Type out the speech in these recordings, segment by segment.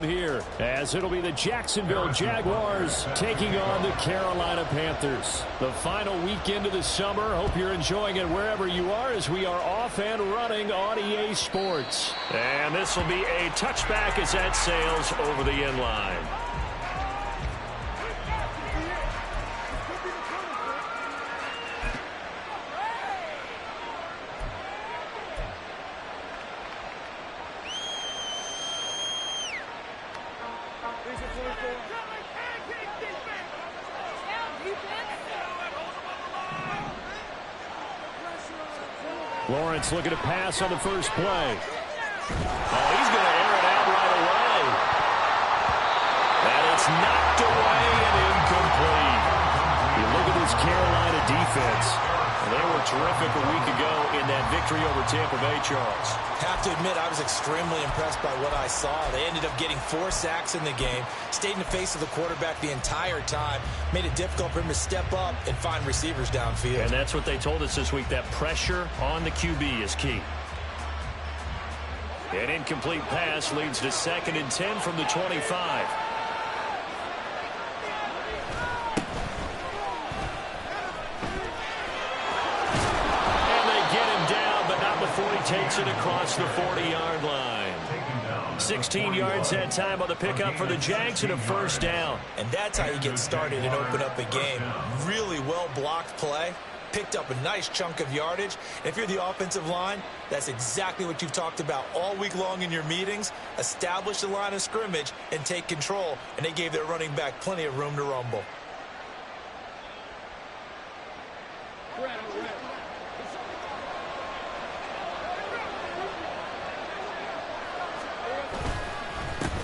Here, as it'll be the Jacksonville Jaguars taking on the Carolina Panthers. The final weekend of the summer. Hope you're enjoying it wherever you are as we are off and running on EA Sports. And this will be a touchback as that sails over the end line. Lawrence looking to pass on the first play. Oh, he's going to air it out right away. And it's knocked away and incomplete. You look at this Carolina defense. They were terrific a week ago in that victory over Tampa Bay, Charles. Have to admit, I was extremely impressed by what I saw. They ended up getting 4 sacks in the game, stayed in the face of the quarterback the entire time, made it difficult for him to step up and find receivers downfield. And that's what they told us this week, that pressure on the QB is key. An incomplete pass leads to 2nd and 10 from the 25. Before he takes it across the 40-yard line. 16 yards that time on the pickup for the Jags and a first down. And that's how you get started and open up a game. Really well-blocked play. Picked up a nice chunk of yardage. If you're the offensive line, that's exactly what you've talked about all week long in your meetings. Establish the line of scrimmage and take control. And they gave their running back plenty of room to rumble.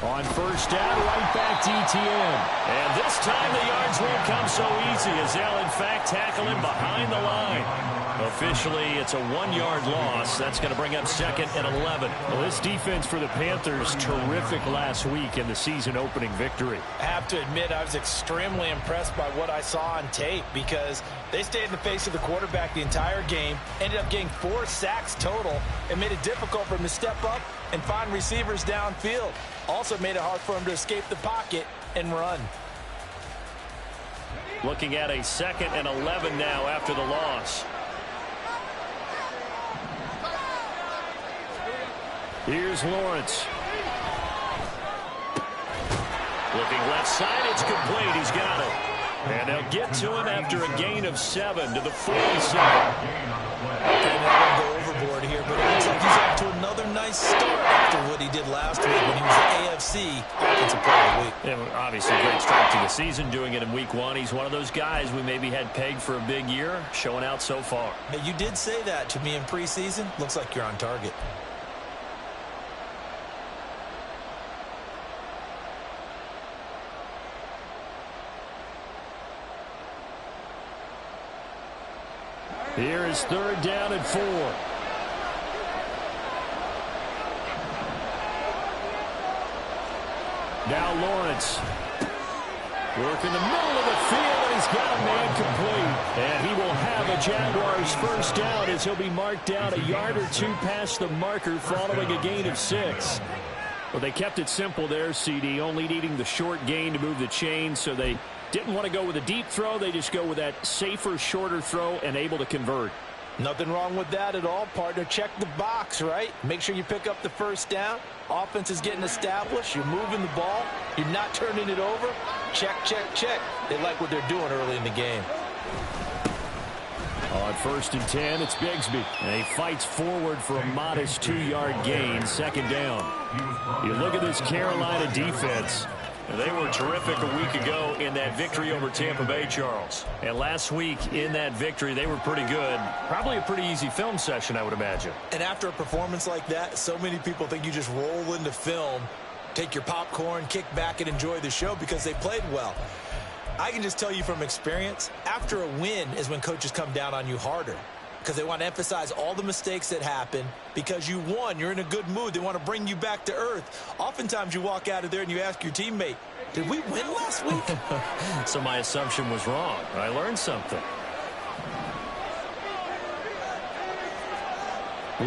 On first down, right back to ETN. And this time the yards won't come so easy as they'll, in fact, tackle him behind the line. Officially, it's a 1-yard loss. That's going to bring up 2nd and 11. Well, this defense for the Panthers, terrific last week in the season-opening victory. I have to admit, I was extremely impressed by what I saw on tape because they stayed in the face of the quarterback the entire game, ended up getting 4 sacks total, and made it difficult for him to step up and find receivers downfield. Also made it hard for him to escape the pocket and run. Looking at a 2nd and 11 now after the loss. Here's Lawrence. Looking left side, it's complete. He's got it. And they'll get to him after a gain of 7 to the 47. Okay, now go overboard here, but it looks like he's off to another nice start after what he did last week when he was the AFC Offensive Player of the Week. Yeah, obviously, great start to the season, doing it in week 1. He's one of those guys we maybe had pegged for a big year, showing out so far. Hey, you did say that to me in preseason. Looks like you're on target. Here is 3rd down and 4. Now Lawrence. Work in the middle of the field, and he's got a man complete. And he will have a Jaguars first down as he'll be marked down a yard or 2 past the marker following a gain of 6. Well, they kept it simple there, CD, only needing the short gain to move the chain, so they didn't want to go with a deep throw. They just go with that safer, shorter throw and able to convert. Nothing wrong with that at all, partner. Check the box, right? Make sure you pick up the first down. Offense is getting established. You're moving the ball. You're not turning it over. Check, check, check. They like what they're doing early in the game. On 1st and 10, it's Bigsby. And he fights forward for a modest 2-yard gain, 2nd down. You look at this Carolina defense. They were terrific a week ago in that victory over Tampa Bay, Charles. And last week in that victory, they were pretty good. Probably a pretty easy film session, I would imagine. And after a performance like that, so many people think you just roll into film, take your popcorn, kick back, and enjoy the show because they played well. I can just tell you from experience, after a win is when coaches come down on you harder because they want to emphasize all the mistakes that happen. Because you won, you're in a good mood. They want to bring you back to earth. Oftentimes you walk out of there and you ask your teammate, did we win last week? So my assumption was wrong. I learned something.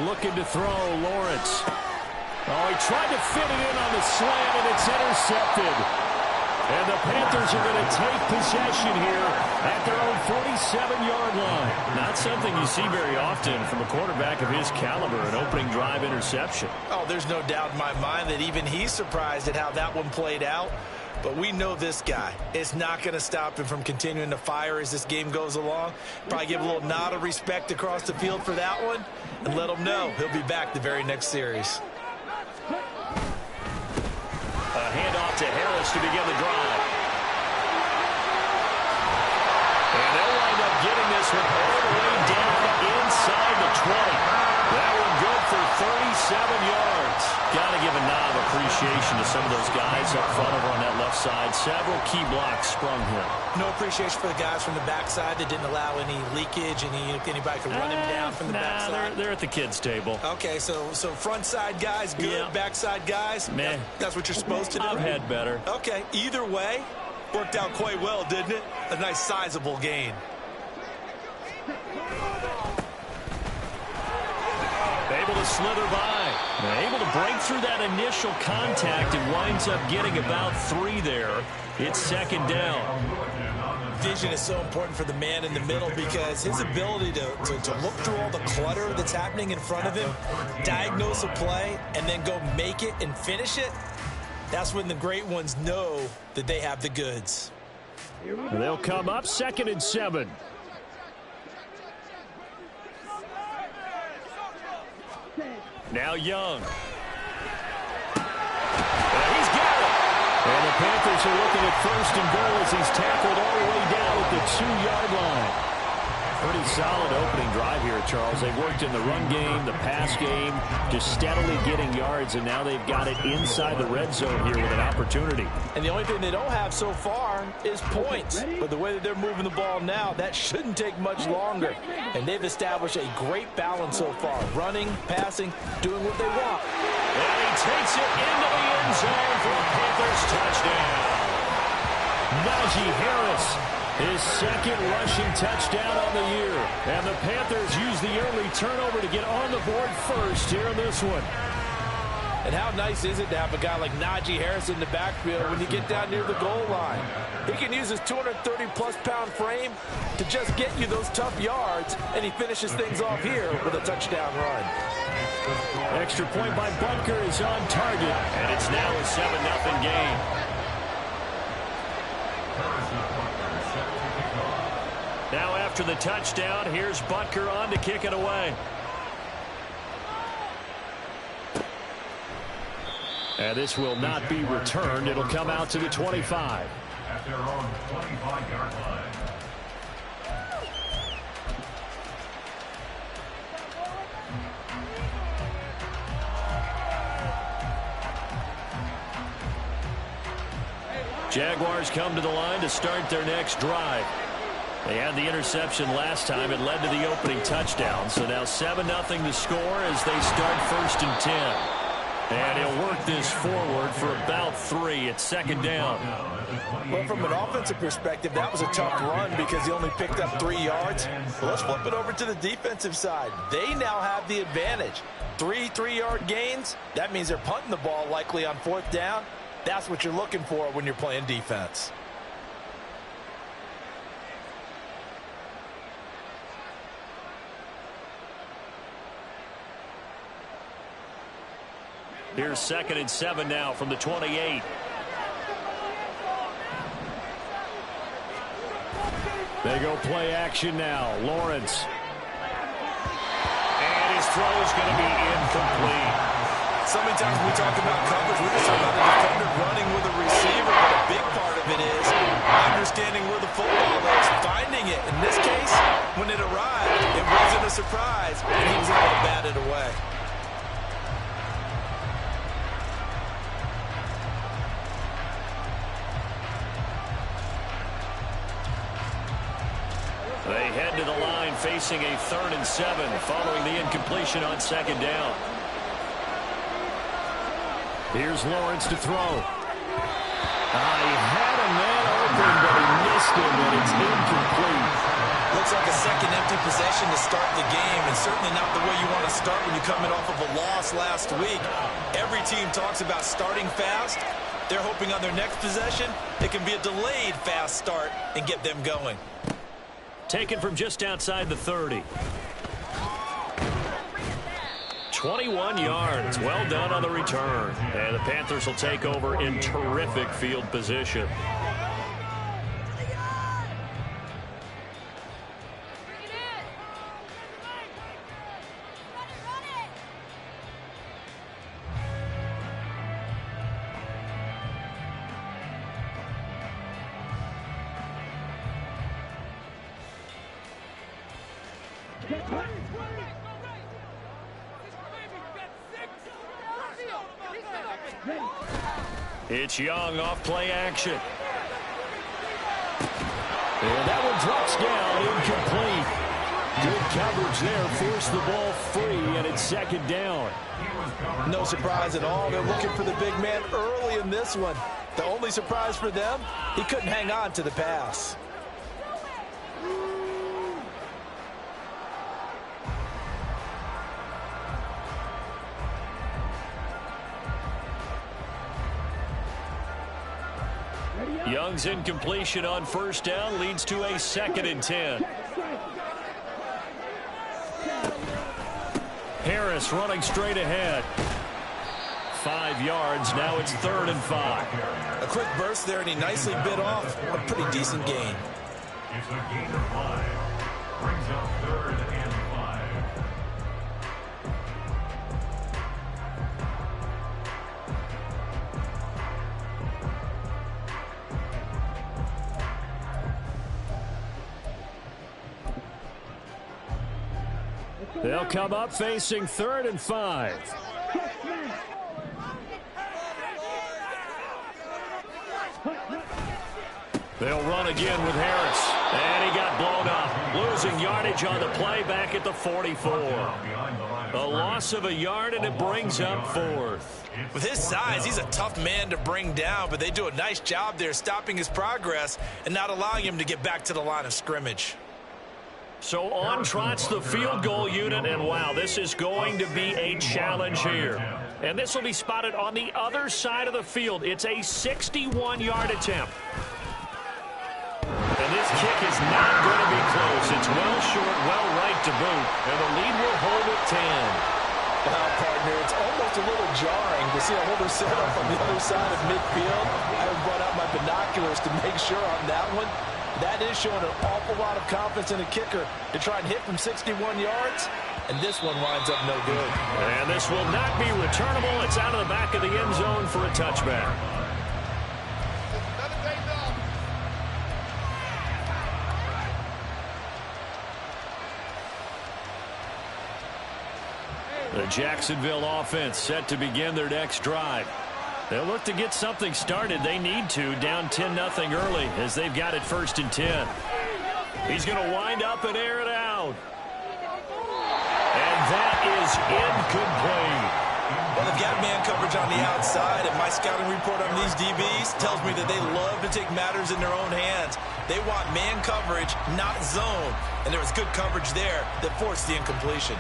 Looking to throw, Lawrence. Oh, he tried to fit it in on the slant, and it's intercepted. And the Panthers are going to take possession here at their own 47-yard line. Not something you see very often from a quarterback of his caliber, an opening drive interception. Oh, there's no doubt in my mind that even he's surprised at how that one played out. But we know this guy. It's not going to stop him from continuing to fire as this game goes along. Probably give a little nod of respect across the field for that one and let him know he'll be back the very next series. A handoff to Harris to begin the drive. And they'll wind up getting this one all the way down inside the 20. That one good for 37 yards. Got to give a nod of appreciation to some of those guys up front over on that left side. Several key blocks sprung here. No appreciation for the guys from the backside that didn't allow any leakage, anybody could run him down from the backside. They're at the kids' table. Okay, so front side guys good, yeah. Backside guys, man, that's what you're supposed to do. I've had better. Okay, either way, worked out quite well, didn't it? A nice sizable gain. Able to slither by. Able to break through that initial contact and winds up getting about 3 there. It's second down. Vision is so important for the man in the middle because his ability to look through all the clutter that's happening in front of him, diagnose a play, and then go make it and finish it, that's when the great ones know that they have the goods. They'll come up 2nd and 7. Now Young. He's got it. And the Panthers are looking at 1st and goal as he's tackled all the way down at the 2-yard line. Pretty solid opening drive here, Charles. They've worked in the run game, the pass game, just steadily getting yards, and now they've got it inside the red zone here with an opportunity. And the only thing they don't have so far is points. But the way that they're moving the ball now, that shouldn't take much longer. And they've established a great balance so far. Running, passing, doing what they want. And he takes it into the end zone for a Panthers touchdown. Najee Harris, his 2nd rushing touchdown on the year. And the Panthers use the early turnover to get on the board first here in this one. And how nice is it to have a guy like Najee Harris in the backfield when you get down near the goal line? He can use his 230-plus pound frame to just get you those tough yards, and he finishes things off here with a touchdown run. Extra point by Butker is on target, and it's now a 7-0 game. Now after the touchdown, here's Butker on to kick it away. And this will not be returned. It'll come out to the 25. At their own 25-yard line. Jaguars come to the line to start their next drive. They had the interception last time. It led to the opening touchdown. So now 7-0 to score as they start 1st and 10. And he'll work this forward for about 3. It's 2nd down. Well, from an offensive perspective, that was a tough run because he only picked up 3 yards. Well, let's flip it over to the defensive side. They now have the advantage. 3 3-yard gains. That means they're punting the ball likely on 4th down. That's what you're looking for when you're playing defense. Here's 2nd and 7 now from the 28. They go play action now. Lawrence. And his throw is going to be incomplete. So many times when we talk about coverage, we're just talking about the defender running with a receiver, but a big part of it is understanding where the football is, finding it. In this case, when it arrived, it wasn't a surprise, and he was able to bat it away. They head to the line facing a 3rd and 7 following the incompletion on 2nd down. Here's Lawrence to throw. He had a man open, but he missed him, and it's incomplete. Looks like a second empty possession to start the game, and certainly not the way you want to start when you're coming off of a loss last week. Every team talks about starting fast. They're hoping on their next possession, it can be a delayed fast start and get them going. Taken from just outside the 30. 21 yards. Well done on the return. And the Panthers will take over in terrific field position. It's Young off play action. And that one drops down, incomplete. Good coverage there, forced the ball free, and it's second down. No surprise at all. They're looking for the big man early in this one. The only surprise for them, he couldn't hang on to the pass. Young's incompletion on first down leads to a 2nd and 10. Harris running straight ahead. 5 yards. Now it's 3rd and 5. A quick burst there, and he nicely bit off a pretty decent gain. It's a gain of 5. Brings up 3rd and 5. They'll come up facing 3rd and 5. They'll run again with Harris. And he got blown up. Losing yardage on the play back at the 44. A loss of a yard, and it brings up 4th. With his size, he's a tough man to bring down, but they do a nice job there stopping his progress and not allowing him to get back to the line of scrimmage. So on trots the field goal unit, and wow, this is going to be a challenge here. And this will be spotted on the other side of the field. It's a 61-yard attempt. And this kick is not going to be close. It's well short, well right to boot, and the lead will hold at 10. Well, partner, it's almost a little jarring to see a holder set up on the other side of midfield. I have brought out my binoculars to make sure on that one. That is showing an awful lot of confidence in a kicker to try and hit from 61 yards, and this one winds up no good. And this will not be returnable. It's out of the back of the end zone for a touchback. The Jacksonville offense set to begin their next drive. They'll look to get something started. They need to, down 10-0 early as they've got it 1st and 10. He's going to wind up and air it out. And that is incomplete. Well, they've got man coverage on the outside, and my scouting report on these DBs tells me that they love to take matters in their own hands. They want man coverage, not zone. And there was good coverage there that forced the incompletion.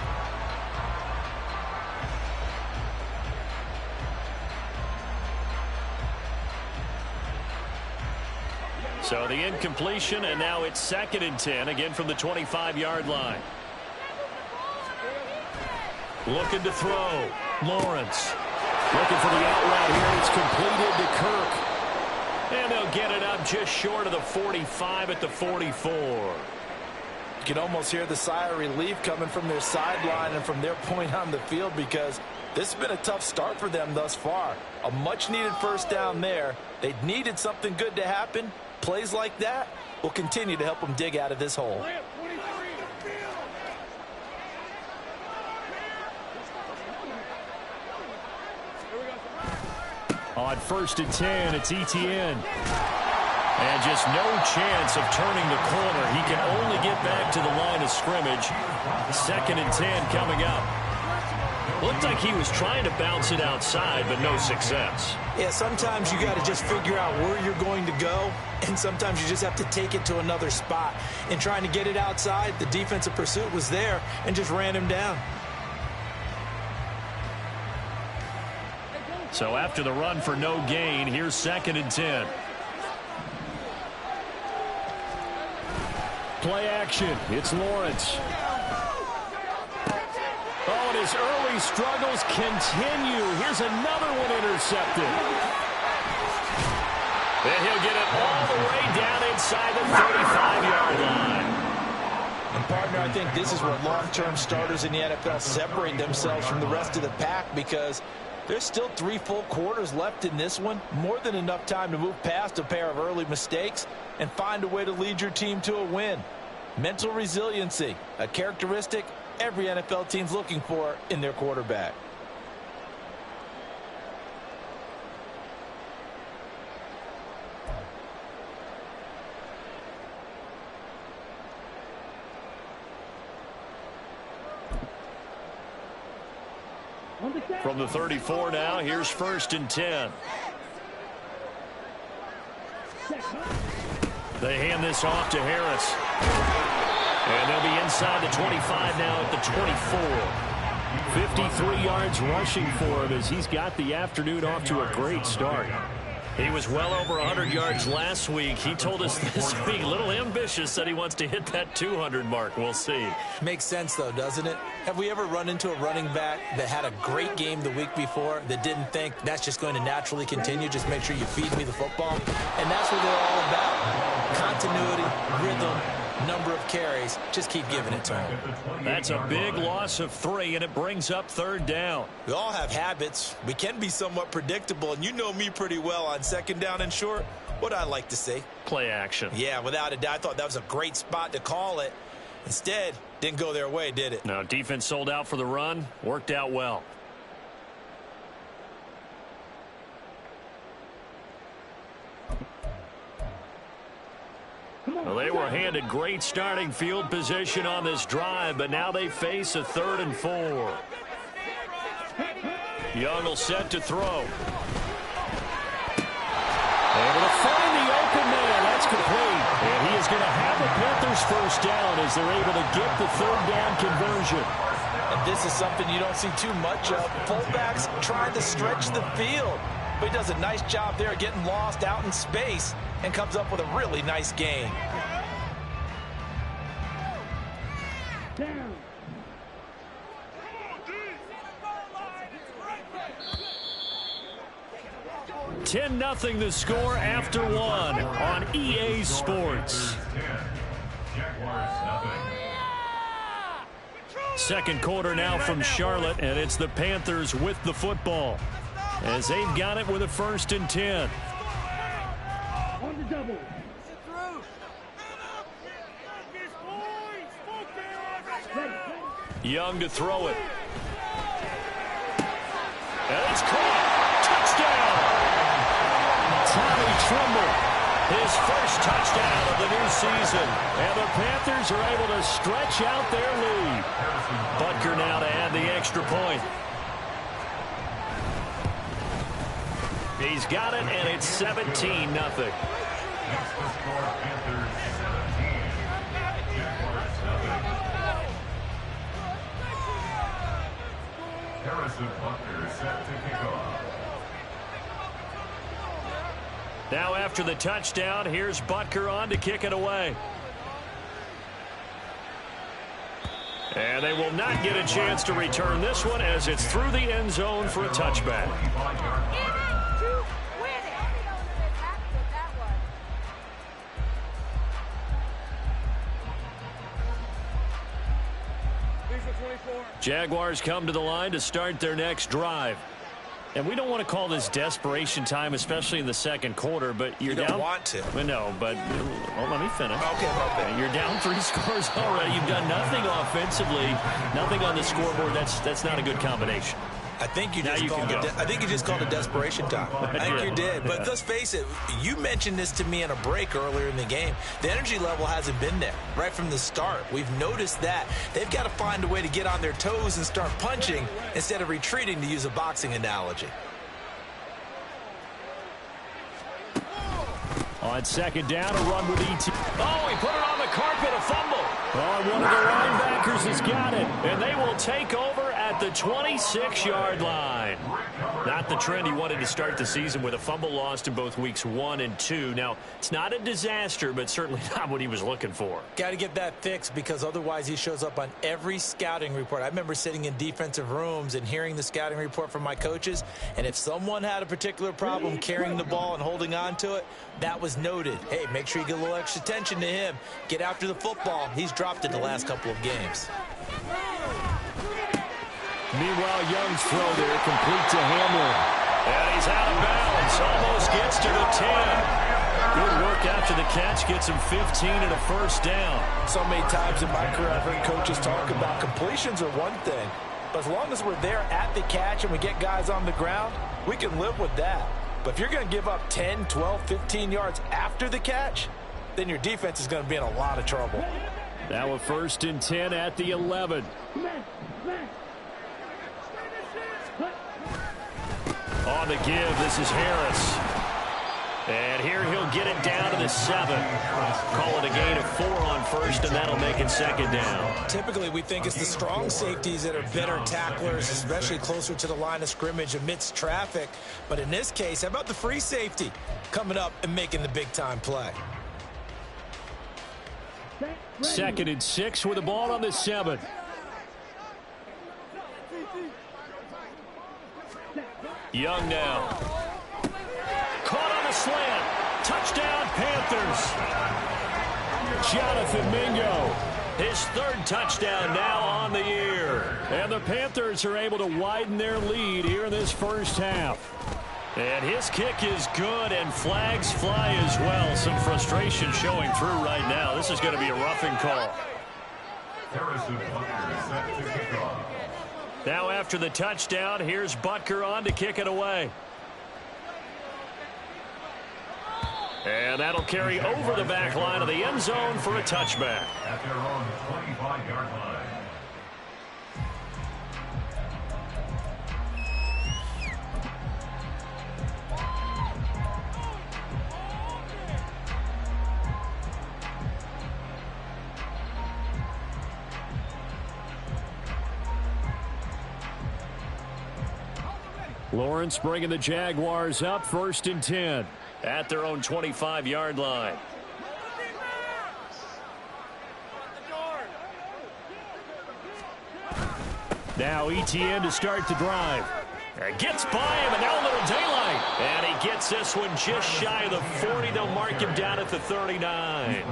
So the incompletion, and now it's 2nd and 10, again from the 25-yard line. Looking to throw. Lawrence. Looking for the out route here. It's completed to Kirk. And they'll get it up just short of the 45 at the 44. You can almost hear the sigh of relief coming from their sideline and from their point on the field, because this has been a tough start for them thus far. A much-needed first down there. They needed something good to happen. Plays like that will continue to help them dig out of this hole. On 1st and 10, it's Etienne. And just no chance of turning the corner. He can only get back to the line of scrimmage. 2nd and 10 coming up. Looked like he was trying to bounce it outside, but no success. Yeah, sometimes you got to just figure out where you're going to go, and sometimes you just have to take it to another spot. In trying to get it outside, the defensive pursuit was there and just ran him down. So after the run for no gain, here's 2nd and 10. Play action. It's Lawrence. Oh, and his early struggles continue. Here's another one intercepted. And he'll get it all the way down inside the 35-yard line. And, partner, I think this is where long-term starters in the NFL separate themselves from the rest of the pack, because there's still 3 full quarters left in this one. More than enough time to move past a pair of early mistakes and find a way to lead your team to a win. Mental resiliency, a characteristic every NFL team's looking for in their quarterback. From the 34 now, here's 1st and 10. They hand this off to Harris. And they'll be inside the 25 now at the 24. 53 yards rushing for him as he's got the afternoon off to a great start. He was well over 100 yards last week. He told us this week, a little ambitious, that he wants to hit that 200 mark. We'll see. Makes sense, though, doesn't it? Have we ever run into a running back that had a great game the week before that didn't think that's just going to naturally continue? Just make sure you feed me the football. And that's what they're all about. Continuity, rhythm, number of carries. Just keep giving it to him. That's a big loss of 3, and it brings up 3rd down. We all have habits. We can be somewhat predictable, and you know me pretty well on 2nd down and short. What I like to see. Play action. Yeah, without a doubt. I thought that was a great spot to call it. Instead, didn't go their way, did it? No, defense sold out for the run. Worked out well. Well, they were handed great starting field position on this drive, but now they face a 3rd and 4. Young will set to throw. Able to find the open man. That's complete. And he is going to have the Panthers 1st down as they're able to get the 3rd down conversion. And this is something you don't see too much of. Fullbacks trying to stretch the field. But he does a nice job there getting lost out in space and comes up with a really nice gain. Down. 10-0 the score after 1 on EA Sports. 2nd quarter now from Charlotte, and it's the Panthers with the football as they've got it with a 1st and 10. On the double. Young to throw it. And it's caught. Touchdown. Tommy Tremble, his 1st touchdown of the new season. And the Panthers are able to stretch out their lead. Butker now to add the extra point. He's got it, and it's 17-0. Harrison Butker set to kick off. Now after the touchdown, here's Butker on to kick it away. And they will not get a chance to return this one as it's through the end zone for a touchback. Jaguars come to the line to start their next drive. And we don't want to call this desperation time, especially in the 2nd quarter, but you're down. You don't want to. No, but let me finish. Okay, okay. You're down 3 scores already. You've done nothing offensively, nothing on the scoreboard. That's not a good combination. I think you just called a desperation time. I think you did. But let's face it, you mentioned this to me in a break earlier in the game. The energy level hasn't been there right from the start. We've noticed that. They've got to find a way to get on their toes and start punching instead of retreating, to use a boxing analogy. On second down, a run with E.T. Oh, he put it on the carpet, a fumble. Oh, one of the linebackers has got it, and they will take over at the 26-yard line. Not the trend he wanted to start the season, with a fumble lost in both weeks 1 and 2. Now, it's not a disaster, but certainly not what he was looking for. Got to get that fixed, because otherwise he shows up on every scouting report. I remember sitting in defensive rooms and hearing the scouting report from my coaches, and if someone had a particular problem carrying the ball and holding on to it, that was noted. Hey, make sure you get a little extra attention to him. Get after the football. He's dropped it the last couple of games. Meanwhile, Young's throw there, complete to Hamlin. And he's out of bounds. Almost gets to the 10. Good work after the catch. Gets him 15 and a first down. So many times in my career I've heard coaches talk about completions are one thing. But as long as we're there at the catch and we get guys on the ground, we can live with that. But if you're going to give up 10, 12, 15 yards after the catch, then your defense is going to be in a lot of trouble. Now a 1st and 10 at the 11. On the give, this is Harris. And here he'll get it down to the 7. Call it a gain of 4 on first, and that'll make it 2nd down. Typically, we think it's the strong safeties that are better tacklers, especially closer to the line of scrimmage amidst traffic. But in this case, how about the free safety coming up and making the big-time play? 2nd and 6 with the ball on the 7. Young now. Caught on a slant. Touchdown, Panthers. Jonathan Mingo. His 3rd touchdown now on the year. And the Panthers are able to widen their lead here in this first half. And his kick is good, and flags fly as well. Some frustration showing through right now. This is going to be a roughing call. Now after the touchdown, here's Butker on to kick it away. And that'll carry over the back line of the end zone for a touchback. At their own 25-yard line. Lawrence bringing the Jaguars up, 1st and 10 at their own 25-yard line. Now ETN to start the drive. Gets by him, and now a little daylight. And he gets this one just shy of the 40. They'll mark him down at the 39.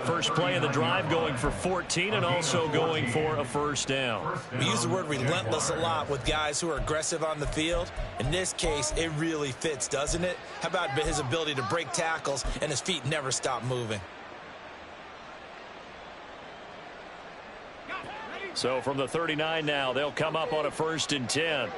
First play of the drive, going for 14 and also going for a first down. We use the word relentless a lot with guys who are aggressive on the field. In this case, it really fits, doesn't it? How about his ability to break tackles and his feet never stop moving? So from the 39 now, they'll come up on a 1st and 10.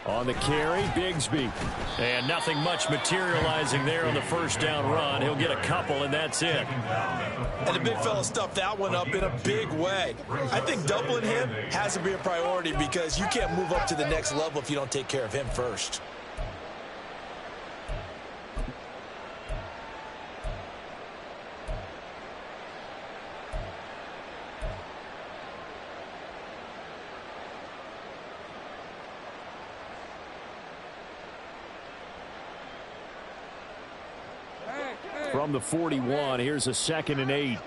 On the carry, Bigsby. And nothing much materializing there on the first down run. He'll get a couple, and that's it. And the big fella stuffed that one up in a big way. I think doubling him has to be a priority, because you can't move up to the next level if you don't take care of him first. From the 41, here's a 2nd and 8.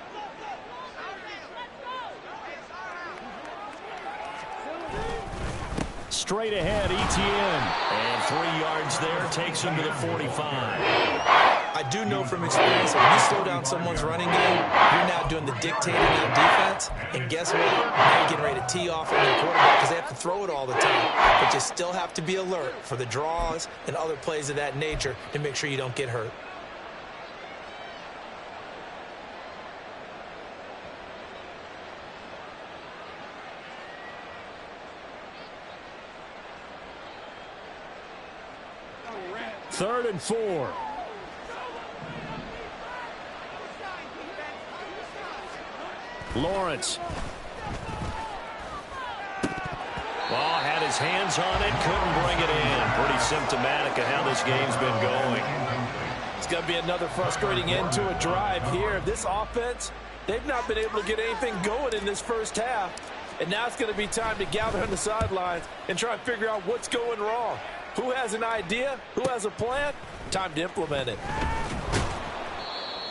Straight ahead, ETN. And 3 yards there, takes him to the 45. I do know from experience, when you slow down someone's running game, you're now doing the dictating of defense. And guess what? Now you're getting ready to tee off on their quarterback, because they have to throw it all the time. But you still have to be alert for the draws and other plays of that nature to make sure you don't get hurt. 3rd and 4. Lawrence. Ball had his hands on it, couldn't bring it in. Pretty symptomatic of how this game's been going. It's going to be another frustrating end to a drive here. This offense, they've not been able to get anything going in this first half. And now it's going to be time to gather on the sidelines and try and figure out what's going wrong. Who has an idea? Who has a plan? Time to implement it.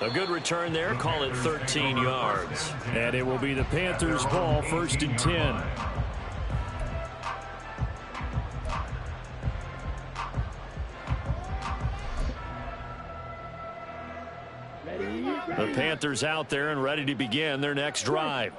A good return there. Call it 13 yards. And it will be the Panthers' ball, 1st and 10. The Panthers out there and ready to begin their next drive.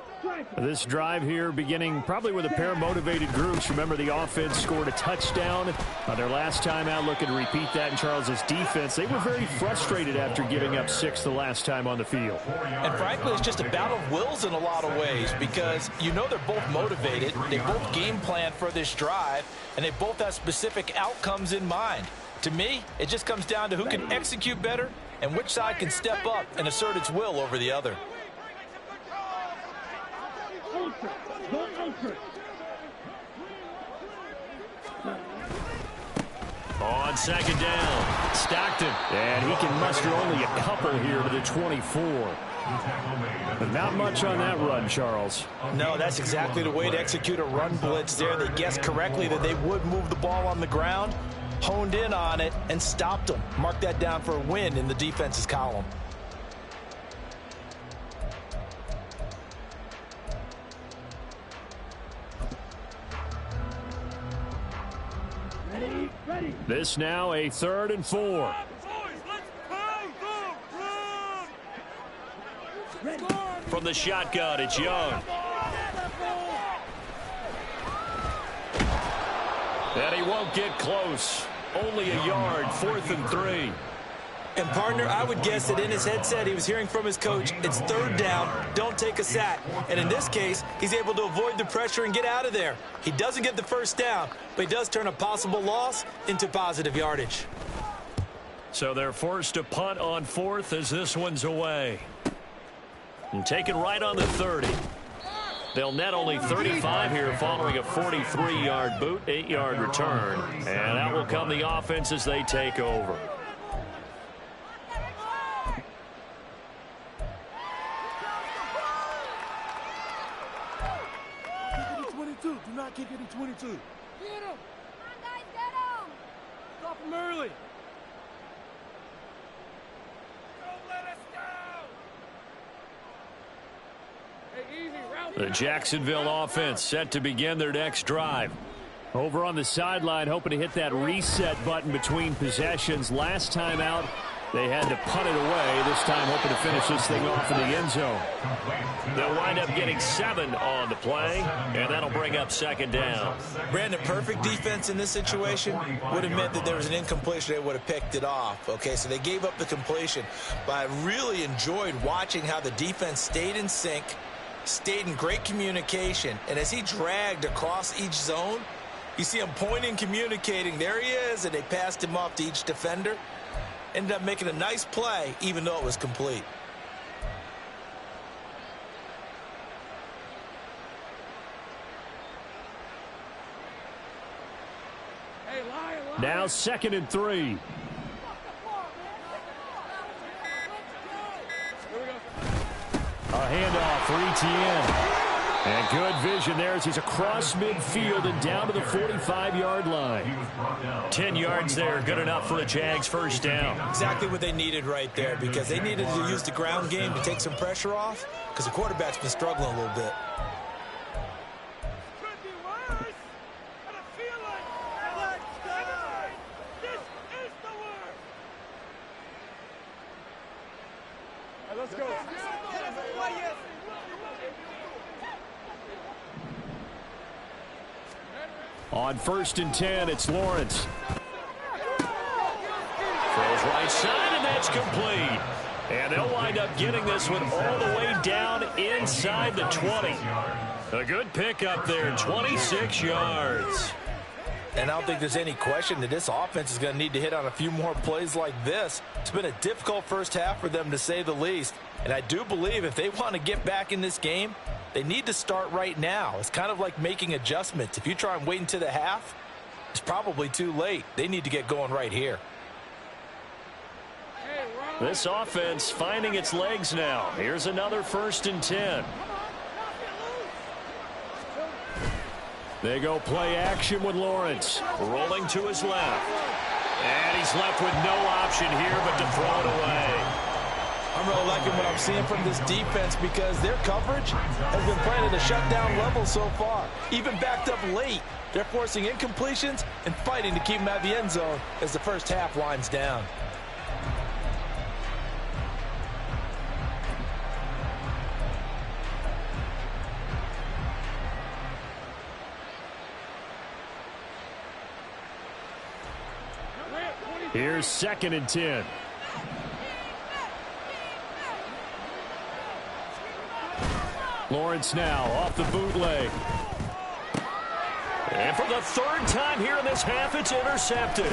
This drive here beginning probably with a pair of motivated groups. Remember, the offense scored a touchdown their last time out. Looking to repeat that in Charles's defense. They were very frustrated after giving up 6 the last time on the field. And frankly, it's just a battle of wills in a lot of ways because you know they're both motivated. They both game plan for this drive, and they both have specific outcomes in mind. To me, it just comes down to who can execute better and which side can step up and assert its will over the other. On 2nd down, Stockton. And he can muster only a couple here to the 24. But not much on that run, Charles. No, that's exactly the way to execute a run blitz there. They guessed correctly that they would move the ball on the ground, honed in on it, and stopped them. Mark that down for a win in the defense's column. This now a 3rd and 4. From the shotgun, it's Young. And he won't get close. Only a yard, 4th and 3. And, partner, I would guess that in his headset he was hearing from his coach, it's 3rd down, don't take a sack. And in this case, he's able to avoid the pressure and get out of there. He doesn't get the 1st down, but he does turn a possible loss into positive yardage. So they're forced to punt on 4th as this one's away. And taken right on the 30. They'll net only 35 here following a 43-yard boot, 8-yard return. And out will come the offense as they take over. Do not kick it in 22. Get him! Guys, get him! Stop him early. Don't let us down. Hey, easy, round The Jacksonville offense set to begin their next drive. Over on the sideline, hoping to hit that reset button between possessions. Last time out, they had to punt it away. This time hoping to finish this thing off in the end zone. They'll wind up getting 7 on the play, and that'll bring up 2nd down. Brandon, perfect defense in this situation would have meant that there was an incompletion. They would have picked it off. Okay, so they gave up the completion. But I really enjoyed watching how the defense stayed in sync, stayed in great communication. And as he dragged across each zone, you see him pointing, communicating. There he is, and they passed him off to each defender. Ended up making a nice play, even though it was complete. Now 2nd and 3. A handoff for Etienne. And good vision there as he's across midfield and down to the 45-yard line. 10 yards there, good enough for a Jags 1st down. Exactly what they needed right there, because they needed to use the ground game to take some pressure off, because the quarterback's been struggling a little bit. Let's go. On 1st and 10, it's Lawrence. Throws right side, and that's complete. And they'll wind up getting this one all the way down inside the 20. A good pickup there, 26 yards. And I don't think there's any question that this offense is going to need to hit on a few more plays like this. It's been a difficult first half for them, to say the least. And I do believe if they want to get back in this game, they need to start right now. It's kind of like making adjustments. If you try and wait until the half, it's probably too late. They need to get going right here. This offense finding its legs now. Here's another 1st and 10. They go play action with Lawrence. Rolling to his left. And he's left with no option here but to throw it away. I'm really liking what I'm seeing from this defense because their coverage has been playing at a shutdown level so far. Even backed up late, they're forcing incompletions and fighting to keep them out of the end zone as the first half winds down. Here's 2nd and 10. Lawrence now off the bootleg. And for the 3rd time here in this half, it's intercepted.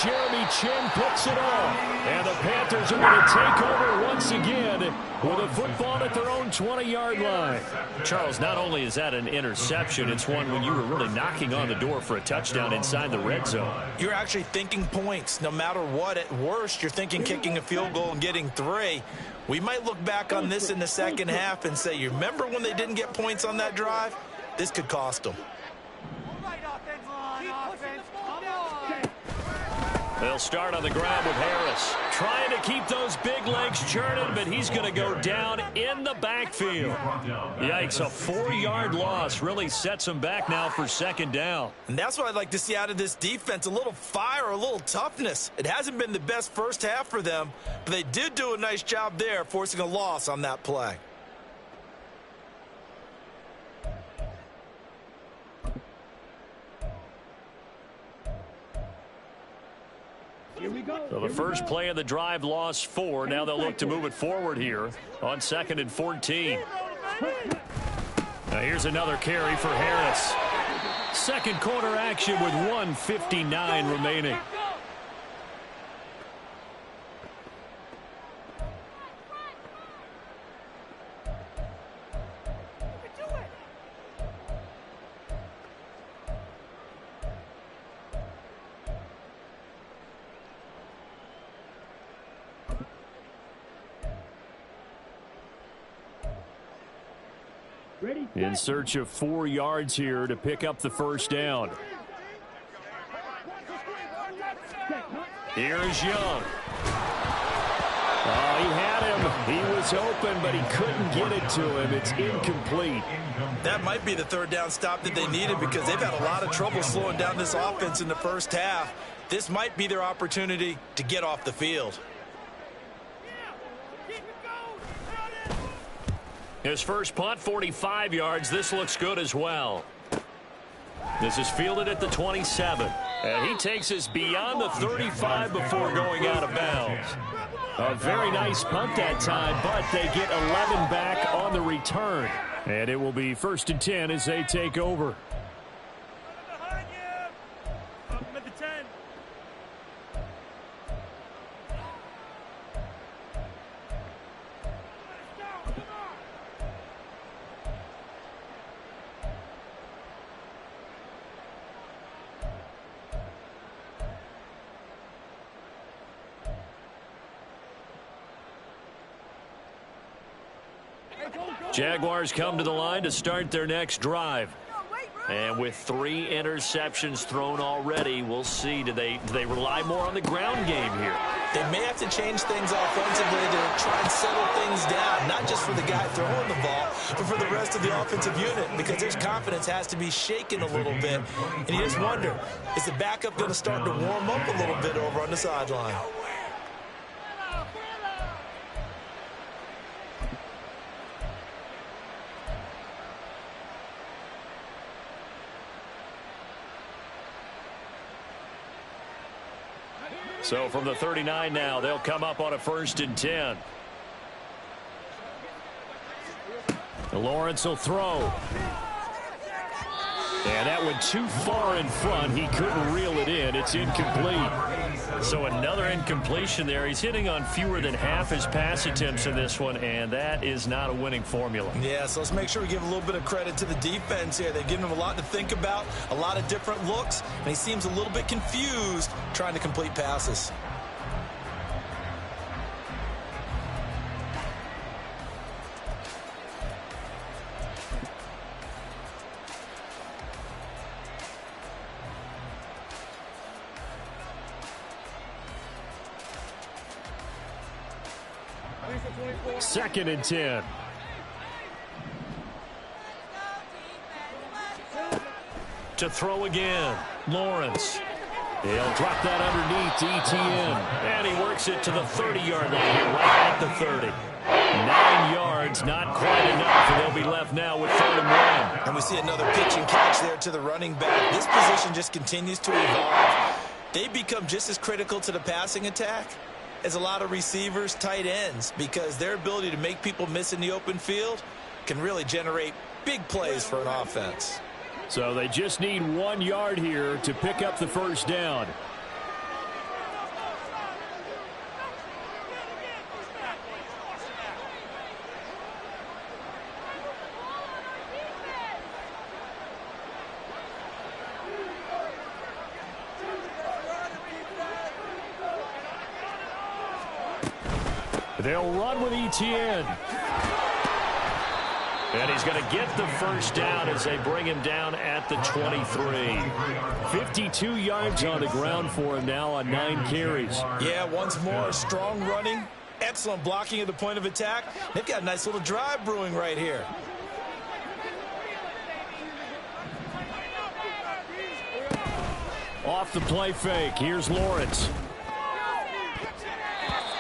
Jeremy Chin picks it off. And the Panthers are going to take over once again with a football at their own 20-yard line. Charles, not only is that an interception, it's one when you were really knocking on the door for a touchdown inside the red zone. You're actually thinking points no matter what. At worst, you're thinking kicking a field goal and getting 3. We might look back on this in the second half and say, you remember when they didn't get points on that drive? This could cost them. They'll start on the ground with Harris. Trying to keep those big legs churning, but he's going to go down in the backfield. Yikes, a 4-yard loss really sets him back now for 2nd down. And that's what I'd like to see out of this defense, a little fire, a little toughness. It hasn't been the best first half for them, but they did do a nice job there, forcing a loss on that play. So the first play of the drive lost 4. Now they'll look to move it forward here on 2nd and 14. Now here's another carry for Harris. Second quarter action with 1:59 remaining. In search of 4 yards here to pick up the first down. Here's Young. Oh, he had him. He was open, but he couldn't get it to him. It's incomplete. That might be the 3rd down stop that they needed because they've had a lot of trouble slowing down this offense in the first half. This might be their opportunity to get off the field. His first punt, 45 yards. This looks good as well. This is fielded at the 27. And he takes us beyond the 35 before going out of bounds. A very nice punt that time, but they get 11 back on the return. And it will be 1st and 10 as they take over. Jaguars come to the line to start their next drive. And with 3 interceptions thrown already, we'll see. Do they rely more on the ground game here? They may have to change things offensively to try and settle things down, not just for the guy throwing the ball, but for the rest of the offensive unit, because his confidence has to be shaken a little bit. And you just wonder, is the backup going to start to warm up a little bit over on the sideline? So from the 39 now, they'll come up on a 1st and 10. Lawrence will throw. And that went too far in front. He couldn't reel it in. It's incomplete. So another incompletion there. He's hitting on fewer than half his pass attempts in this one, and that is not a winning formula. Yeah, so let's make sure we give a little bit of credit to the defense here. They've given him a lot to think about, a lot of different looks, and he seems a little bit confused trying to complete passes. Second and 10. To throw again, Lawrence. He'll drop that underneath to ETN. And he works it to the 30-yard line here, right at the 30. 9 yards, not quite enough, and they'll be left now with 3rd and 1. And we see another pitch and catch there to the running back. This position just continues to evolve. They become just as critical to the passing attack as a lot of receivers, tight ends, because their ability to make people miss in the open field can really generate big plays for an offense. So they just need 1 yard here to pick up the first down. They'll run with ETN. And he's going to get the first down as they bring him down at the 23. 52 yards on the ground for him now on 9 carries. Yeah, once more, strong running, excellent blocking at the point of attack. They've got a nice little drive brewing right here. Off the play fake, here's Lawrence.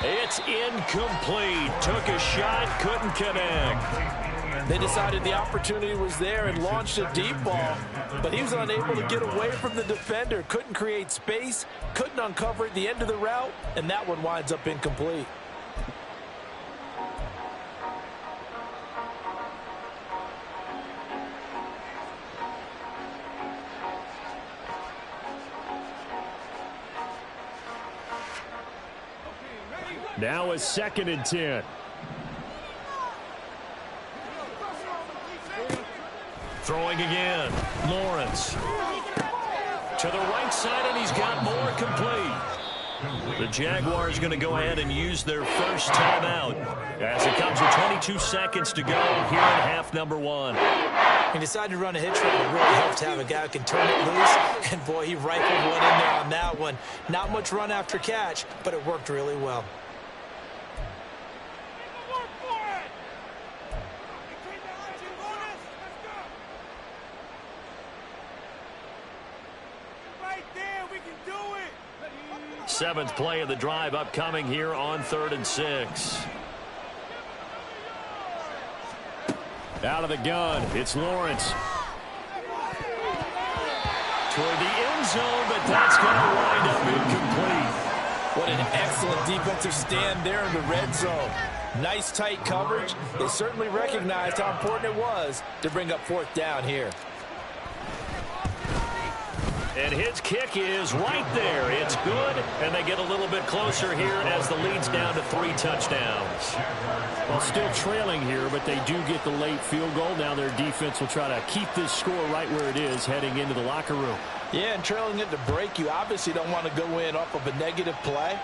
It's incomplete. Took a shot, couldn't connect. They decided the opportunity was there and launched a deep ball, but he was unable to get away from the defender. Couldn't create space, couldn't uncover at the end of the route, and that one winds up incomplete. Now a 2nd and 10. Throwing again. Lawrence. To the right side, and he's got more complete. The Jaguars going to go ahead and use their first timeout as it comes with 22 seconds to go here in half number 1. He decided to run a hitch route. It really helps to have a guy who can turn it loose. And, boy, he rifled one in there on that one. Not much run after catch, but it worked really well. Seventh play of the drive upcoming here on 3rd and 6. Out of the gun, it's Lawrence. Toward the end zone, but that's going to wind up incomplete. What an excellent defensive stand there in the red zone. Nice tight coverage. They certainly recognized how important it was to bring up 4th down here. And his kick is right there. It's good, and they get a little bit closer here as the lead's down to 3 touchdowns. Well, still trailing here, but they do get the late field goal. Now their defense will try to keep this score right where it is heading into the locker room. Yeah, and trailing it to break, you obviously don't want to go in off of a negative play.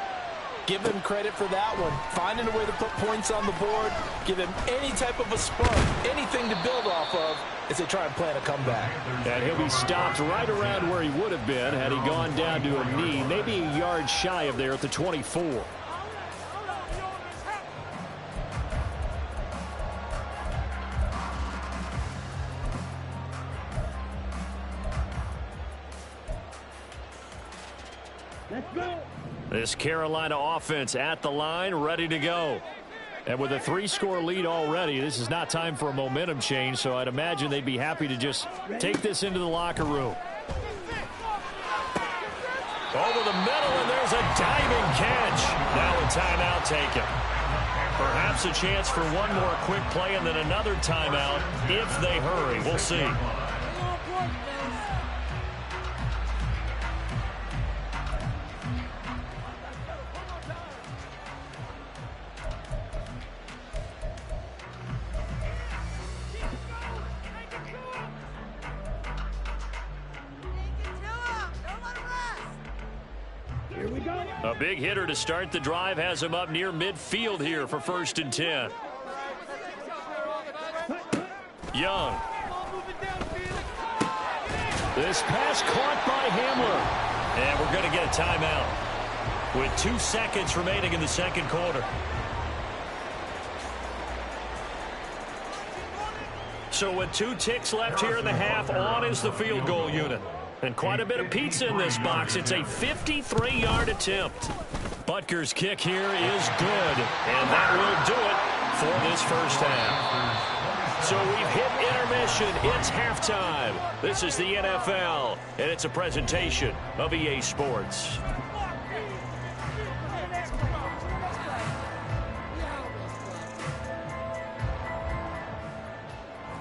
Give them credit for that one. Finding a way to put points on the board, give them any type of a spark, anything to build off of as they try and plan a comeback. And he'll be stopped right around where he would have been had he gone down to a knee, maybe a yard shy of there at the 24. Let's go. This Carolina offense at the line, ready to go. And with a 3-score lead already, this is not time for a momentum change, so I'd imagine they'd be happy to just take this into the locker room. Over the middle, and there's a diving catch. Now a timeout taken. Perhaps a chance for one more quick play and then another timeout if they hurry. We'll see. A big hitter to start the drive has him up near midfield here for 1st and 10. Young. This pass caught by Hamler. And we're going to get a timeout with 2 seconds remaining in the second quarter. So with 2 ticks left here in the half, on is the field goal unit. And quite a bit of pizza in this box. It's a 53-yard attempt. Butker's kick here is good. And that will do it for this first half. So we've hit intermission. It's halftime. This is the NFL, and it's a presentation of EA Sports.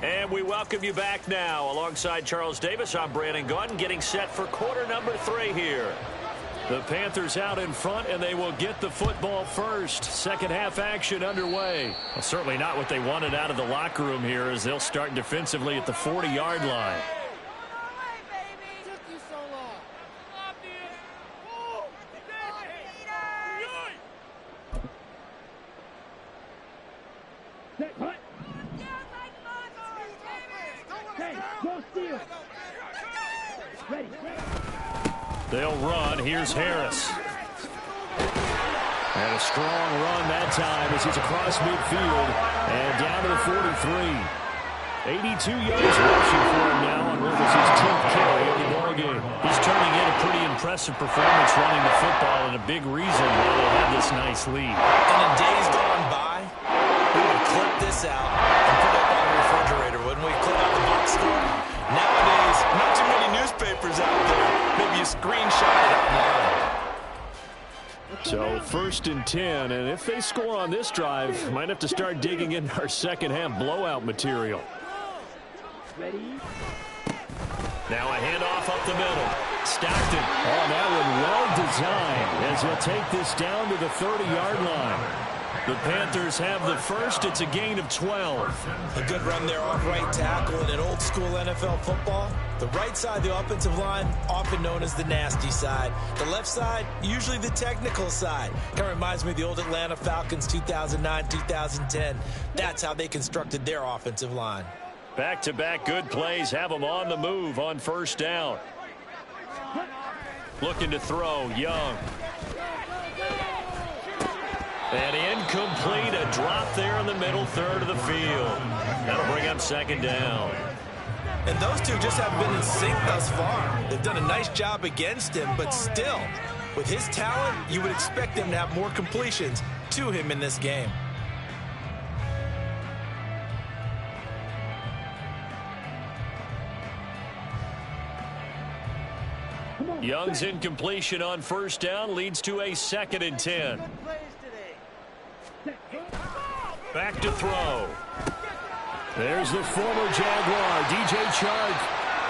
And we welcome you back now. Alongside Charles Davis, I'm Brandon Gaudin, getting set for quarter number 3 here. The Panthers out in front, and they will get the football first. Second half action underway. Well, certainly not what they wanted out of the locker room here, as they'll start defensively at the 40-yard line. They'll run. Here's Harris. And a strong run that time as he's across midfield and down to the 43. 82 yards rushing for him now on what was his 10th carry of the ball game. He's turning in a pretty impressive performance running the football, and a big reason why they have this nice lead. And in days gone by, we would clip this out and put it up on the refrigerator, wouldn't we? Clip out the box score. Nowadays, not too many newspapers out there. Maybe you screenshot it online. So 1st and 10, and if they score on this drive, might have to start digging in our second half blowout material. Now a handoff up the middle. Stockton. Oh, that one well designed as he'll take this down to the 30-yard line. The Panthers have the first. It's a gain of 12. A good run there off right tackle in an old school NFL football. The right side of the offensive line, often known as the nasty side. The left side, usually the technical side. Kind of reminds me of the old Atlanta Falcons 2009, 2010. That's how they constructed their offensive line. Back-to-back good plays have them on the move on 1st down. Looking to throw, Young. And incomplete, a drop there in the middle third of the field. That'll bring up 2nd down. And those two just haven't been in sync thus far. They've done a nice job against him, but still, with his talent, you would expect them to have more completions to him in this game. Young's incompletion on 1st down leads to a 2nd and 10. Back to throw. There's the former Jaguar, DJ Chark.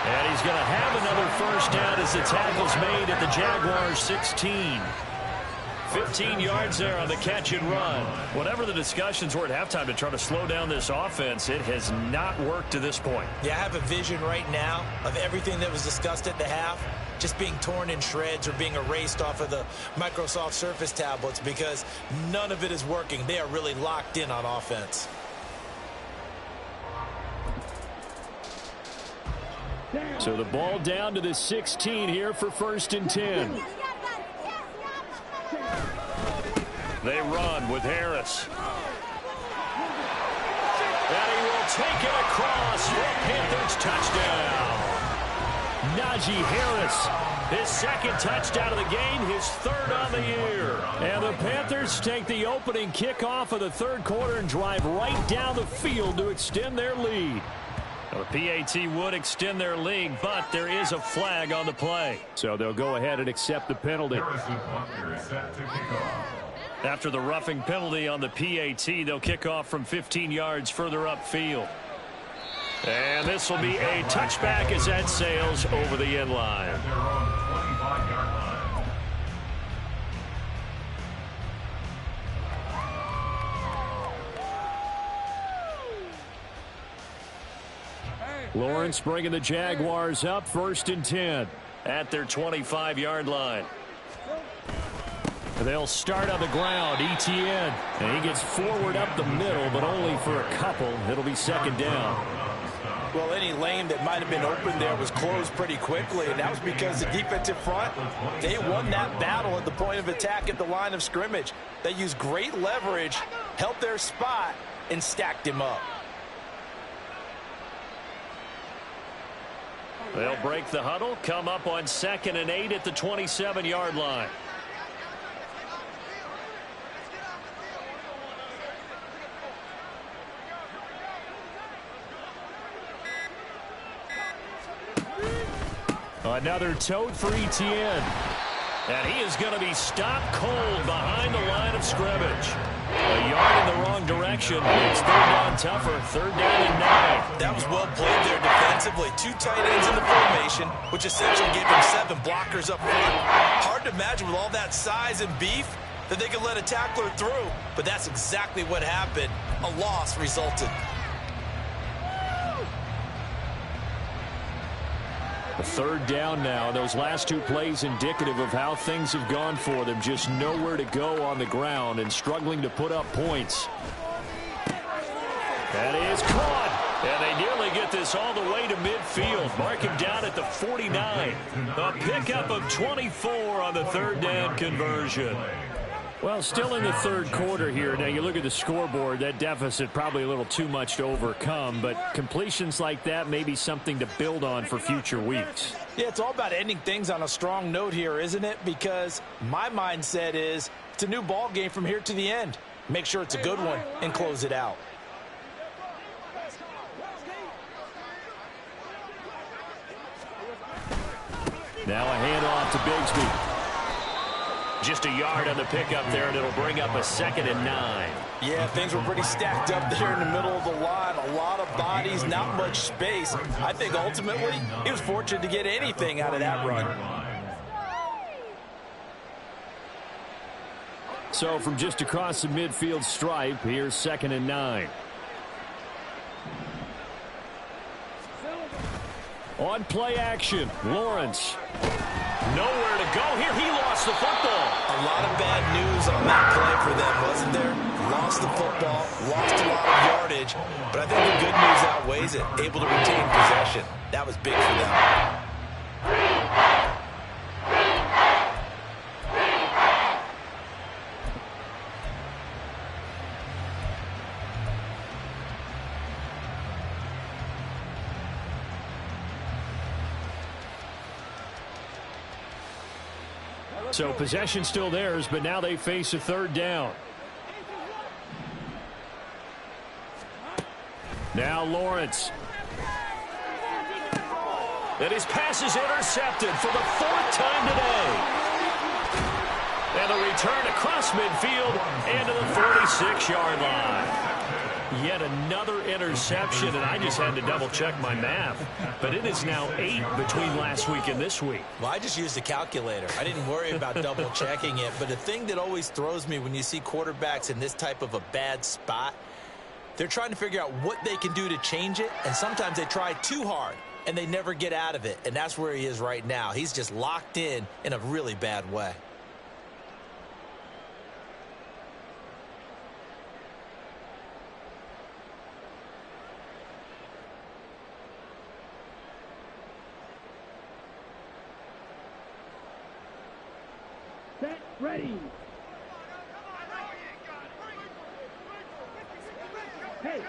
And he's going to have another 1st down as the tackle's made at the Jaguars' 16. 15 yards there on the catch and run. Whatever the discussions were at halftime to try to slow down this offense, it has not worked to this point. Yeah, I have a vision right now of everything that was discussed at the half just being torn in shreds or being erased off of the Microsoft Surface tablets, because none of it is working. They are really locked in on offense. So the ball down to the 16 here for 1st and 10. They run with Harris. And he will take it across for a Panthers touchdown. Najee Harris, his 2nd touchdown of the game, his 3rd on the year. And the Panthers take the opening kickoff of the 3rd quarter and drive right down the field to extend their lead. Now, the PAT would extend their lead, but there is a flag on the play. So they'll go ahead and accept the penalty. After the roughing penalty on the PAT, they'll kick off from 15 yards further upfield. And this will be a touchback as that sails over the end line. Lawrence bringing the Jaguars up 1st and 10 at their 25-yard line. They'll start on the ground. Etienne. And he gets forward up the middle, but only for a couple. It'll be second down. Well, any lane that might have been open there was closed pretty quickly, and that was because the defensive front, they won that battle at the point of attack at the line of scrimmage. They used great leverage, held their spot, and stacked him up. They'll break the huddle, come up on 2nd and 8 at the 27-yard line. Another tote for Etienne. And he is going to be stopped cold behind the line of scrimmage. A yard in the wrong direction. It's third down tougher. Third down and 9. That was well played there defensively. 2 tight ends in the formation, which essentially gave them 7 blockers up front. Hard to imagine with all that size and beef that they could let a tackler through. But that's exactly what happened. A loss resulted. A third down now. Those last 2 plays indicative of how things have gone for them. Just nowhere to go on the ground and struggling to put up points. That is caught. And they nearly get this all the way to midfield. Mark him down at the 49. A pickup of 24 on the third down conversion. Well, still in the third quarter here. Now, you look at the scoreboard, that deficit probably a little too much to overcome, but completions like that may be something to build on for future weeks. Yeah, it's all about ending things on a strong note here, isn't it? Because my mindset is it's a new ball game from here to the end. Make sure it's a good one and close it out. Now a handoff to Bigsby. Just a yard on the pickup there, and it'll bring up a 2nd and 9. Yeah, things were pretty stacked up there in the middle of the line. A lot of bodies, not much space. I think ultimately he was fortunate to get anything out of that run. So from just across the midfield stripe, here's 2nd and 9. On play action, Lawrence. Nowhere to go here. He lost the football. A lot of bad news on that play for them, wasn't there? Lost the football, lost a lot of yardage, but I think the good news outweighs it. Able to retain possession. That was big for them. So possession still theirs, but now they face a third down. Now Lawrence. And his pass is intercepted for the 4th time today. And a return across midfield and to the 46-yard line. Yet another interception, and I just had to double-check my math. But it is now 8 between last week and this week. Well, I just used a calculator. I didn't worry about double-checking it. But the thing that always throws me when you see quarterbacks in this type of a bad spot, they're trying to figure out what they can do to change it, and sometimes they try too hard, and they never get out of it. And that's where he is right now. He's just locked in a really bad way. Ready. Hey,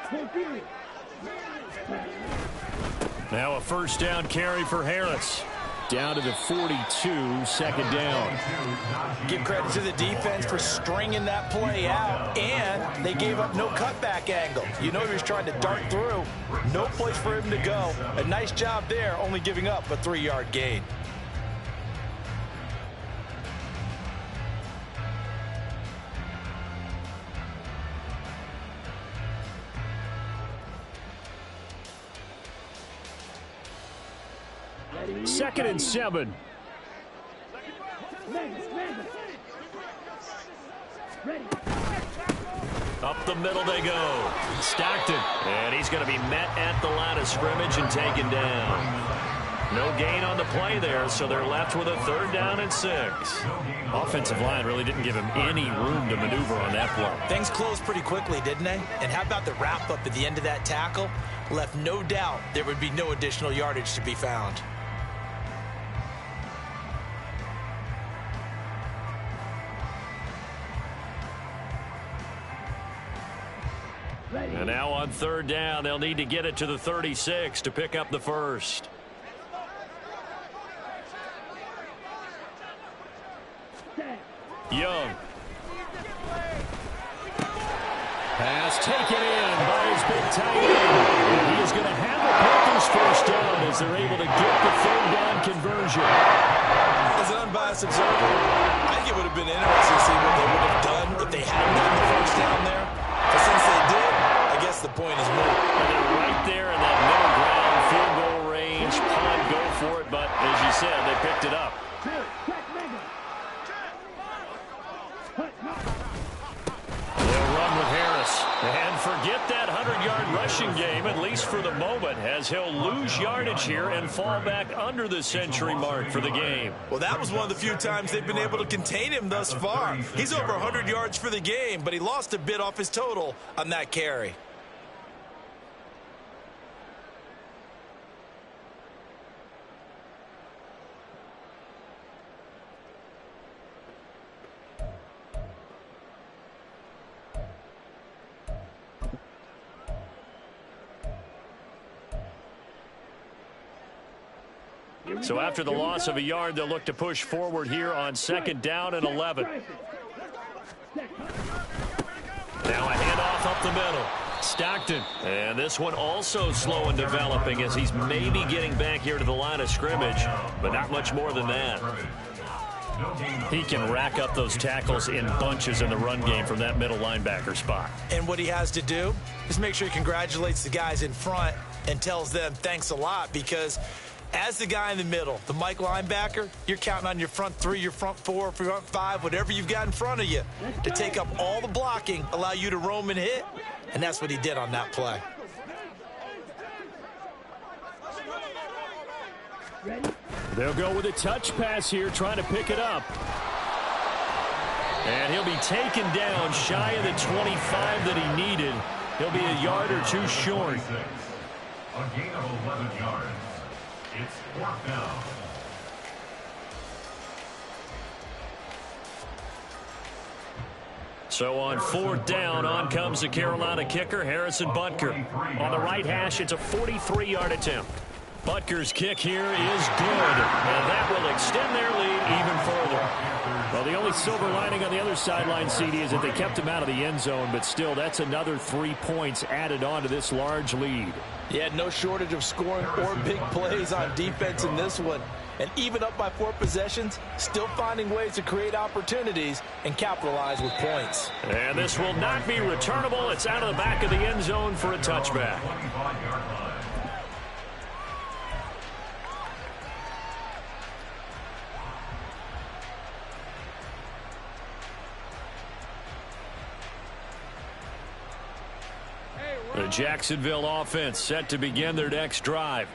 now a first down carry for Harris. Down to the 42, 2nd down. Give credit to the defense for stringing that play out, and they gave up no cutback angle. You know he was trying to dart through. No place for him to go. A nice job there, only giving up a 3-yard gain. Second and 7. Up the middle they go. Stockton. And he's going to be met at the line of scrimmage and taken down. No gain on the play there, so they're left with a 3rd down and 6. Offensive line really didn't give him any room to maneuver on that play. Things closed pretty quickly, didn't they? And how about the wrap-up at the end of that tackle? Left no doubt there would be no additional yardage to be found. And now on 3rd down, they'll need to get it to the 36 to pick up the first. Young. Pass taken in by his big tight end. And he is going to have the Panthers first down as they're able to get the 3rd down conversion. As an unbiased observer, I think it would have been interesting to see what they would have done if they hadn't done the first down there. But since they did, I guess the point is moot. And they're right there in that middle ground, field goal range, punt, go for it. But as you said, they picked it up. They'll run with Harris. And forget that 100-yard rushing game, at least for the moment, as he'll lose yardage here and fall back under the century mark for the game. Well, that was one of the few times they've been able to contain him thus far. He's over 100 yards for the game, but he lost a bit off his total on that carry. So after the loss of a yard, they'll look to push forward here on 2nd down and 11. Now a handoff up the middle. Stockton. And this one also slow in developing as he's maybe getting back here to the line of scrimmage, but not much more than that. He can rack up those tackles in bunches in the run game from that middle linebacker spot. And what he has to do is make sure he congratulates the guys in front and tells them thanks a lot, because as the guy in the middle, the Mike linebacker, you're counting on your front 3, your front 4, front 5, whatever you've got in front of you to take up all the blocking, allow you to roam and hit, and that's what he did on that play. They'll go with a touch pass here, trying to pick it up. And he'll be taken down shy of the 25 that he needed. He'll be a yard or 2 short. A gain of 11 yards. It's 4th down. So on 4th down, on comes the Carolina kicker, Harrison Butker. On the right hash, it's a 43-yard attempt. Butker's kick here is good, and that will extend their lead even further. Well, the only silver lining on the other sideline, CD, is that they kept him out of the end zone, but still, that's another 3 points added on to this large lead. Yeah, no shortage of scoring or big plays on defense in this one. And even up by 4 possessions, still finding ways to create opportunities and capitalize with points. And this will not be returnable. It's out of the back of the end zone for a touchback. The Jacksonville offense set to begin their next drive.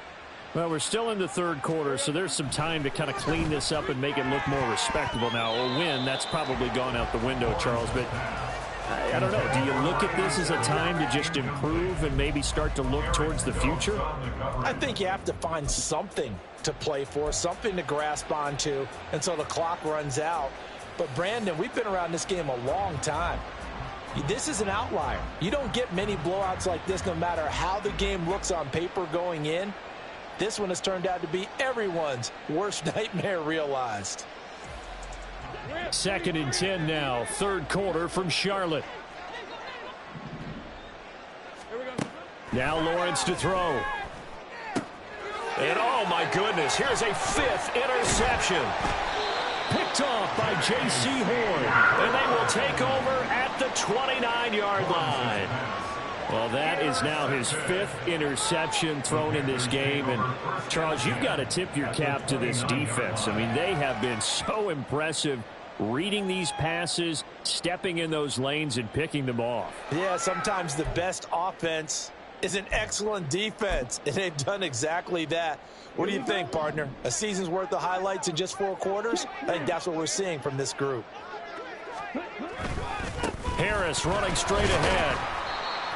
Well, we're still in the 3rd quarter, so there's some time to kind of clean this up and make it look more respectable. Now, a win, that's probably gone out the window, Charles, but I don't know. Do you look at this as a time to just improve and maybe start to look towards the future? I think you have to find something to play for, something to grasp onto until the clock runs out. But, Brandon, we've been around this game a long time. This is an outlier. You don't get many blowouts like this no matter how the game looks on paper going in. This one has turned out to be everyone's worst nightmare realized. 2nd and 10 now, 3rd quarter from Charlotte. Now Lawrence to throw. And oh my goodness, here's a 5th interception. Picked off by J.C. Horn. And they will take over at the 29-yard line. Well, that is now his 5th interception thrown in this game. And, Charles, you've got to tip your cap to this defense. I mean, they have been so impressive reading these passes, stepping in those lanes, and picking them off. Yeah, sometimes the best offense is an excellent defense, and they've done exactly that. What do you think, partner? A season's worth of highlights in just 4 quarters? I think that's what we're seeing from this group. Harris running straight ahead.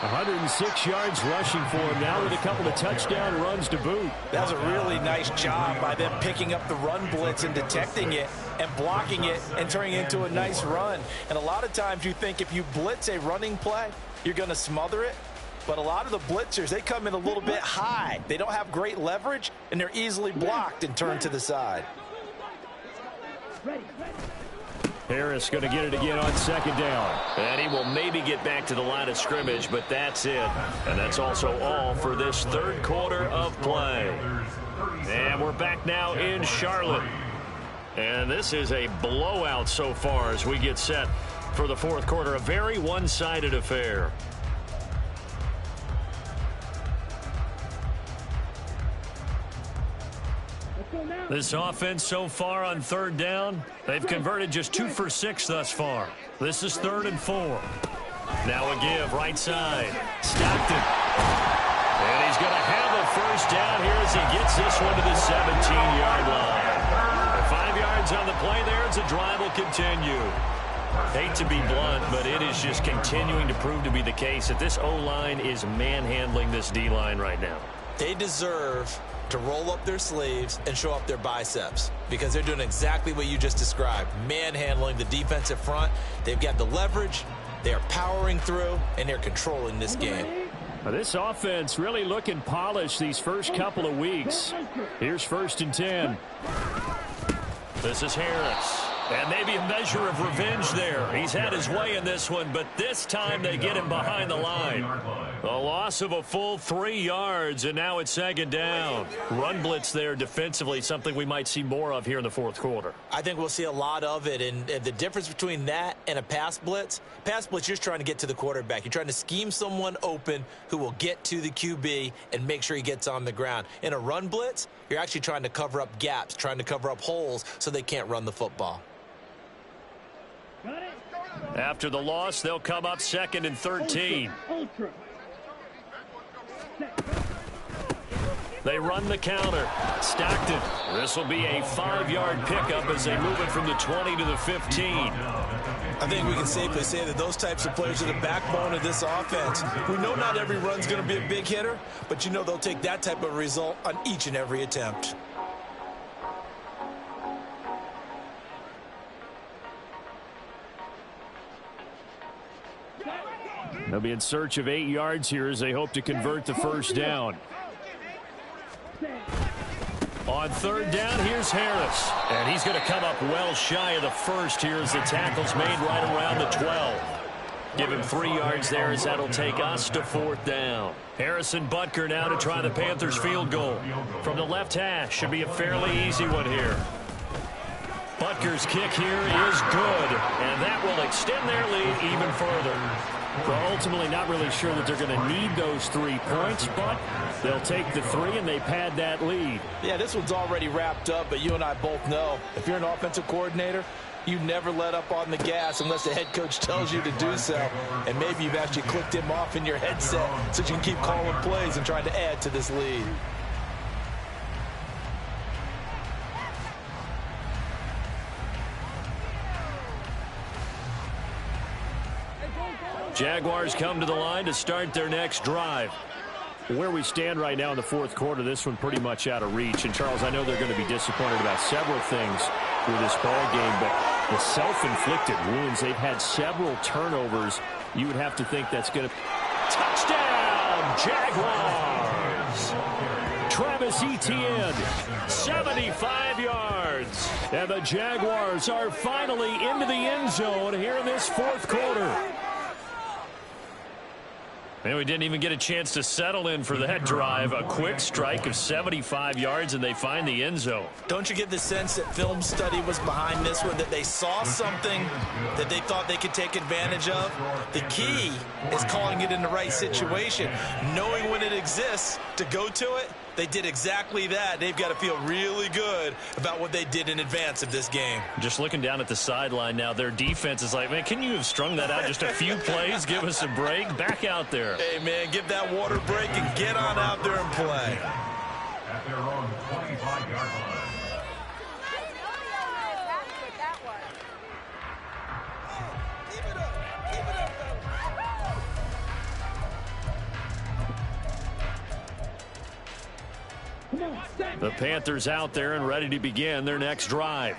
106 yards rushing for him now with a couple of touchdown runs to boot. That was a really nice job by them picking up the run blitz and detecting it and blocking it and turning it into a nice run. And a lot of times you think if you blitz a running play, you're going to smother it. But a lot of the blitzers, they come in a little bit high. They don't have great leverage, and they're easily blocked and turned to the side. Harris going to get it again on second down. And he will maybe get back to the line of scrimmage, but that's it. And that's also all for this third quarter of play. And we're back now in Charlotte. And this is a blowout so far as we get set for the fourth quarter. A very one-sided affair. This offense so far on third down, they've converted just 2 for 6 thus far. This is 3rd and 4. Now a give, right side. Stockton. And he's going to have a first down here as he gets this one to the 17-yard line. 5 yards on the play there as the drive will continue. Hate to be blunt, but it is just continuing to prove to be the case that this O-line is manhandling this D-line right now. They deserve to roll up their sleeves and show up their biceps because they're doing exactly what you just described, manhandling the defensive front. They've got the leverage, they're powering through, and they're controlling this game. Now this offense really looking polished these first couple of weeks. Here's 1st and 10. This is Harris. And maybe a measure of revenge there. He's had his way in this one, but this time they get him behind the line. A loss of a full 3 yards, and now it's 2nd down. Run blitz there defensively, something we might see more of here in the fourth quarter. I think we'll see a lot of it, and the difference between that and a pass blitz, you're just trying to get to the quarterback. You're trying to scheme someone open who will get to the QB and make sure he gets on the ground. In a run blitz, you're actually trying to cover up gaps, trying to cover up holes so they can't run the football. After the loss, they'll come up 2nd and 13. They run the counter. Stockton. This will be a 5-yard pickup as they move it from the 20 to the 15. I think we can safely say that those types of players are the backbone of this offense. We know not every run's going to be a big hitter, but you know they'll take that type of result on each and every attempt. They'll be in search of 8 yards here as they hope to convert the first down. On 3rd down, here's Harris. And he's going to come up well shy of the first here as the tackle's made right around the 12. Give him 3 yards there as that'll take us to 4th down. Harrison Butker now to try the Panthers field goal. From the left hash, should be a fairly easy one here. Butker's kick here is good, and that will extend their lead even further. Well, ultimately not really sure that they're going to need those 3 points, but they'll take the 3 and they pad that lead. Yeah, this one's already wrapped up, but you and I both know if you're an offensive coordinator, you never let up on the gas unless the head coach tells you to do so. And maybe you've actually clicked him off in your headset so you can keep calling plays and trying to add to this lead. Jaguars come to the line to start their next drive. Where we stand right now in the fourth quarter, this one pretty much out of reach. And, Charles, I know they're going to be disappointed about several things through this ball game, but the self-inflicted wounds, they've had several turnovers. You would have to think that's going to... Touchdown, Jaguars! Travis Etienne, 75 yards. And the Jaguars are finally into the end zone here in this fourth quarter. And we didn't even get a chance to settle in for that drive. A quick strike of 75 yards, and they find the end zone. Don't you get the sense that film study was behind this one, that they saw something that they thought they could take advantage of? The key is calling it in the right situation, knowing when it exists to go to it, They did exactly that. They've got to feel really good about what they did in advance of this game. Just looking down at the sideline now, their defense is like, man, can you have strung that out just a few plays? Give us a break. Back out there. Hey, man, give that water break and get on out there and play. At their own 25-yard line. The Panthers out there and ready to begin their next drive.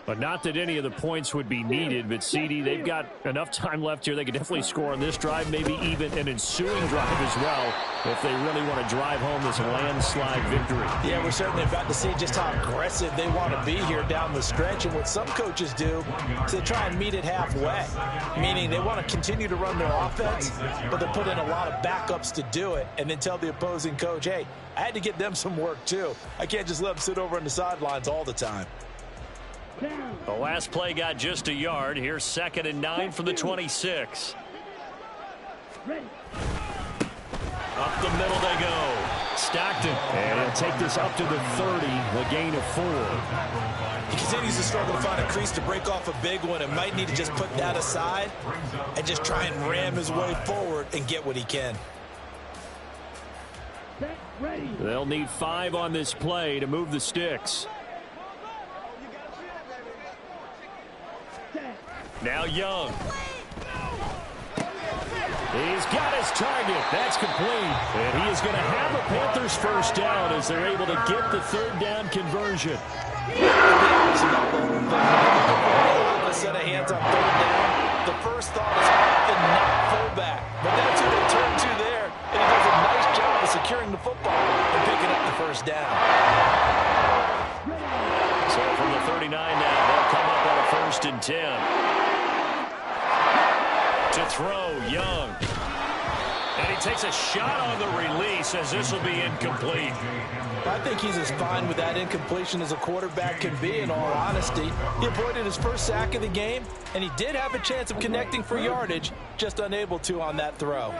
But not that any of the points would be needed, but CD, they've got enough time left here. They could definitely score on this drive, maybe even an ensuing drive as well, if they really want to drive home this landslide victory. Yeah, we're certainly about to see just how aggressive they want to be here down the stretch. And what some coaches do is they try and meet it halfway, meaning they want to continue to run their offense, but they put in a lot of backups to do it, and then tell the opposing coach, hey, I had to get them some work too. I can't just let them sit over on the sidelines all the time. The last play got just a yard. Here's 2nd and 9 from the 26. Up the middle they go. Stockton. And he'll take this up to the 30, a gain of 4. He continues to struggle to find a crease to break off a big one and might need to just put that aside and just try and ram his way forward and get what he can. They'll need 5 on this play to move the sticks. Now Young. He's got his target. That's complete. And he is going to have a Panthers first down as they're able to get the 3rd down conversion. A set of hands on 3rd down. The first thought is often not fullback. But that's who they turn to there. And he does a nice job of securing the football and picking up the first down. So from the 39 now, they'll come up on a 1st and 10. To throw, Young. And he takes a shot on the release as this will be incomplete. I think he's as fine with that incompletion as a quarterback can be, in all honesty. He avoided his first sack of the game, and he did have a chance of connecting for yardage, just unable to on that throw.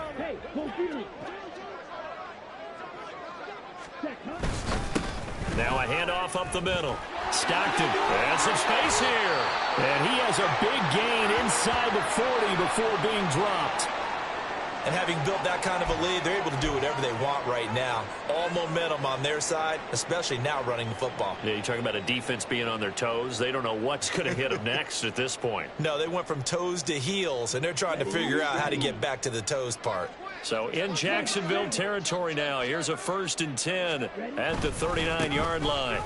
Now a handoff up the middle. Stockton has some space here. And he has a big gain inside the 40 before being dropped. And having built that kind of a lead, they're able to do whatever they want right now. All momentum on their side, especially now running the football. Yeah, you're talking about a defense being on their toes. They don't know what's going to hit them next at this point. No, they went from toes to heels, and they're trying to figure out how to get back to the toes part. So in Jacksonville territory now, here's a 1st and 10 at the 39-yard line.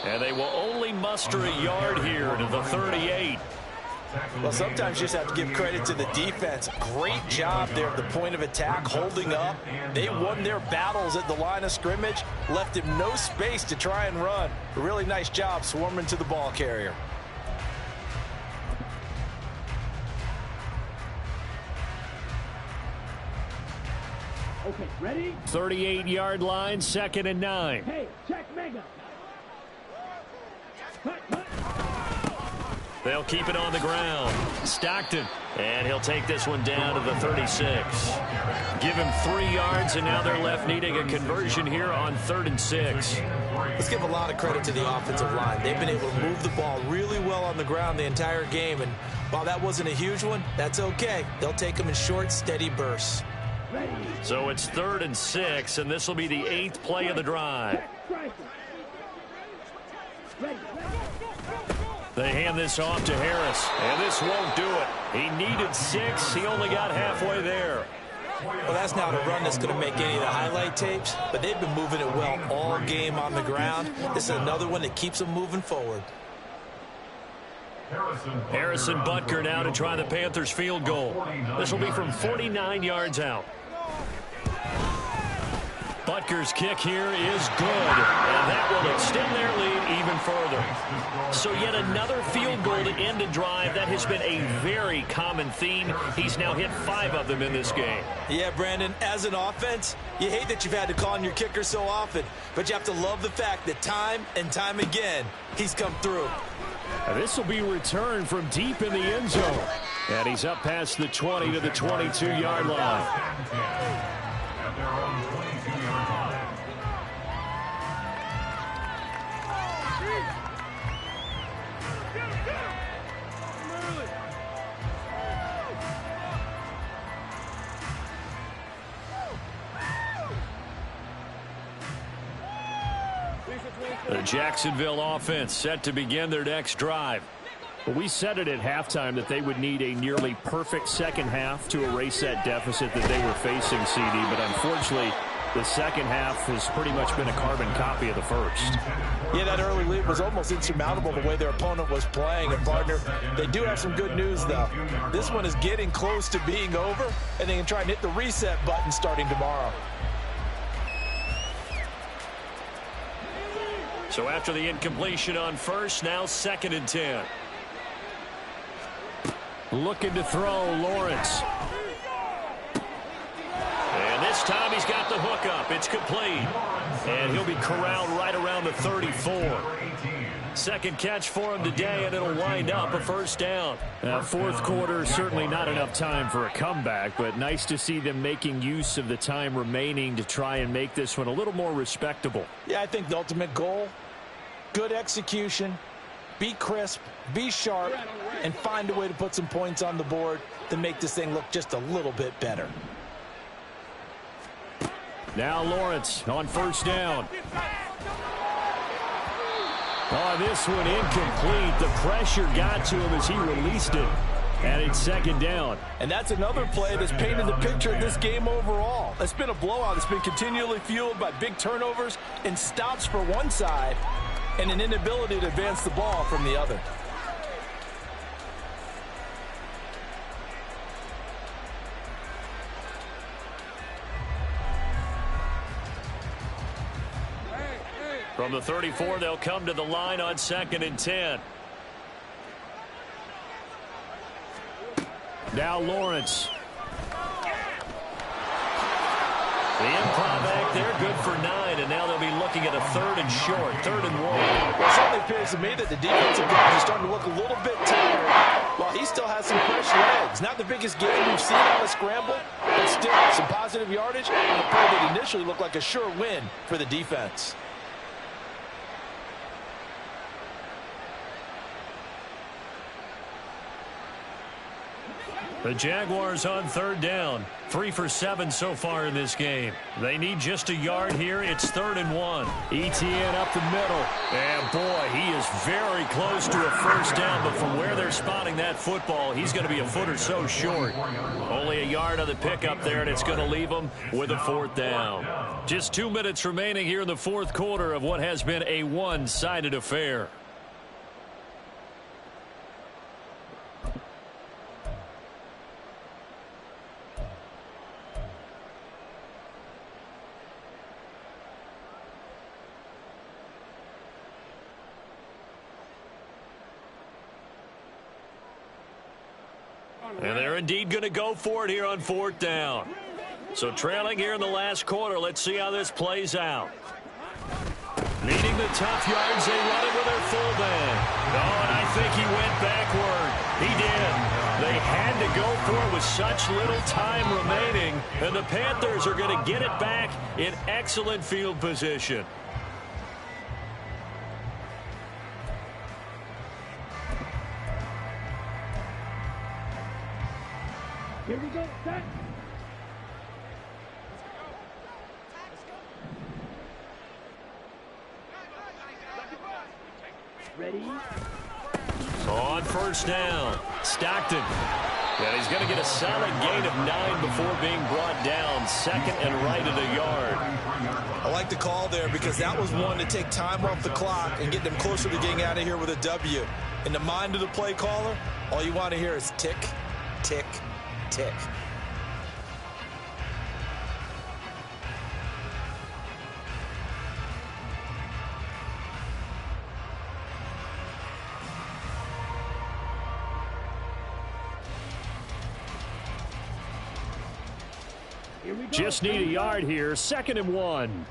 And they will only muster a yard here to the 38. Well, sometimes you just have to give credit to the defense. Great job there at the point of attack, holding up. They won their battles at the line of scrimmage, left him no space to try and run. A really nice job swarming to the ball carrier. Okay, ready? 38-yard line, 2nd and 9. Hey, check mega. Cut. They'll keep it on the ground. Stockton. And he'll take this one down to the 36. Give him 3 yards, and now they're left needing a conversion here on 3rd and 6. Let's give a lot of credit to the offensive line. They've been able to move the ball really well on the ground the entire game. And while that wasn't a huge one, that's okay. They'll take them in short, steady bursts. So it's 3rd and 6, and this will be the 8th play of the drive. They hand this off to Harris, and this won't do it. He needed 6. He only got halfway there. Well, that's not a run that's going to make any of the highlight tapes, but they've been moving it well all game on the ground. This is another one that keeps them moving forward. Harrison Butker now to try the Panthers field goal. This will be from 49 yards out. Butker's kick here is good, and that will extend their lead even further. So yet another field goal to end a drive. That has been a very common theme. He's now hit 5 of them in this game. Yeah, Brandon, as an offense, you hate that you've had to call on your kicker so often, but you have to love the fact that time and time again, he's come through. This will be returned from deep in the end zone. And he's up past the 20 to the 22-yard line. The Jacksonville offense set to begin their next drive. Well, we said it at halftime that they would need a nearly perfect second half to erase that deficit that they were facing, CD. But unfortunately, the second half has pretty much been a carbon copy of the first. Yeah, that early lead was almost insurmountable the way their opponent was playing. And, partner, they do have some good news, though. This one is getting close to being over, and they can try and hit the reset button starting tomorrow. So after the incompletion on first, now 2nd and 10. Looking to throw, Lawrence. And this time he's got the hook up. It's complete. And he'll be corralled right around the 34. Second catch for him today, and it'll wind up a first down. Fourth quarter, certainly not enough time for a comeback, but nice to see them making use of the time remaining to try and make this one a little more respectable. Yeah, I think the ultimate goal, good execution, be crisp, be sharp, and find a way to put some points on the board to make this thing look just a little bit better. Now Lawrence on first down. Oh, this one incomplete. The pressure got to him as he released it. And it's 2nd down. And that's another play that's painted the picture of this game overall. It's been a blowout. It's been continually fueled by big turnovers and stops for one side and an inability to advance the ball from the other. From the 34, they'll come to the line on 2nd and 10. Now Lawrence. The improv act there, good for 9, and now they'll be looking at a 3rd and short, 3rd and 1. Well, it certainly appears to me that the defensive guys are starting to look a little bit tired while he still has some fresh legs. Not the biggest game we've seen on a scramble, but still some positive yardage on a play that initially looked like a sure win for the defense. The Jaguars on 3rd down. 3 for 7 so far in this game. They need just a yard here. It's 3rd and 1. ETN up the middle. And boy, he is very close to a first down, but from where they're spotting that football, he's going to be a foot or so short. Only a yard on the pickup there, and it's going to leave him with a 4th down. Just 2 minutes remaining here in the 4th quarter of what has been a one-sided affair. And they're indeed going to go for it here on 4th down. So trailing here in the last quarter, let's see how this plays out. Needing the tough yards, they run it with their fullback. Oh, and I think he went backward. He did. They had to go for it with such little time remaining, and the Panthers are going to get it back in excellent field position. Here we go. Set. Ready? On first down, Stockton. And he's going to get a solid gain of 9 before being brought down. 2nd and right at a yard. I like the call there because that was one to take time off the clock and get them closer to getting out of here with a W. In the mind of the play caller, all you want to hear is tick, tick, tick. Just need a yard here. 2nd and 1.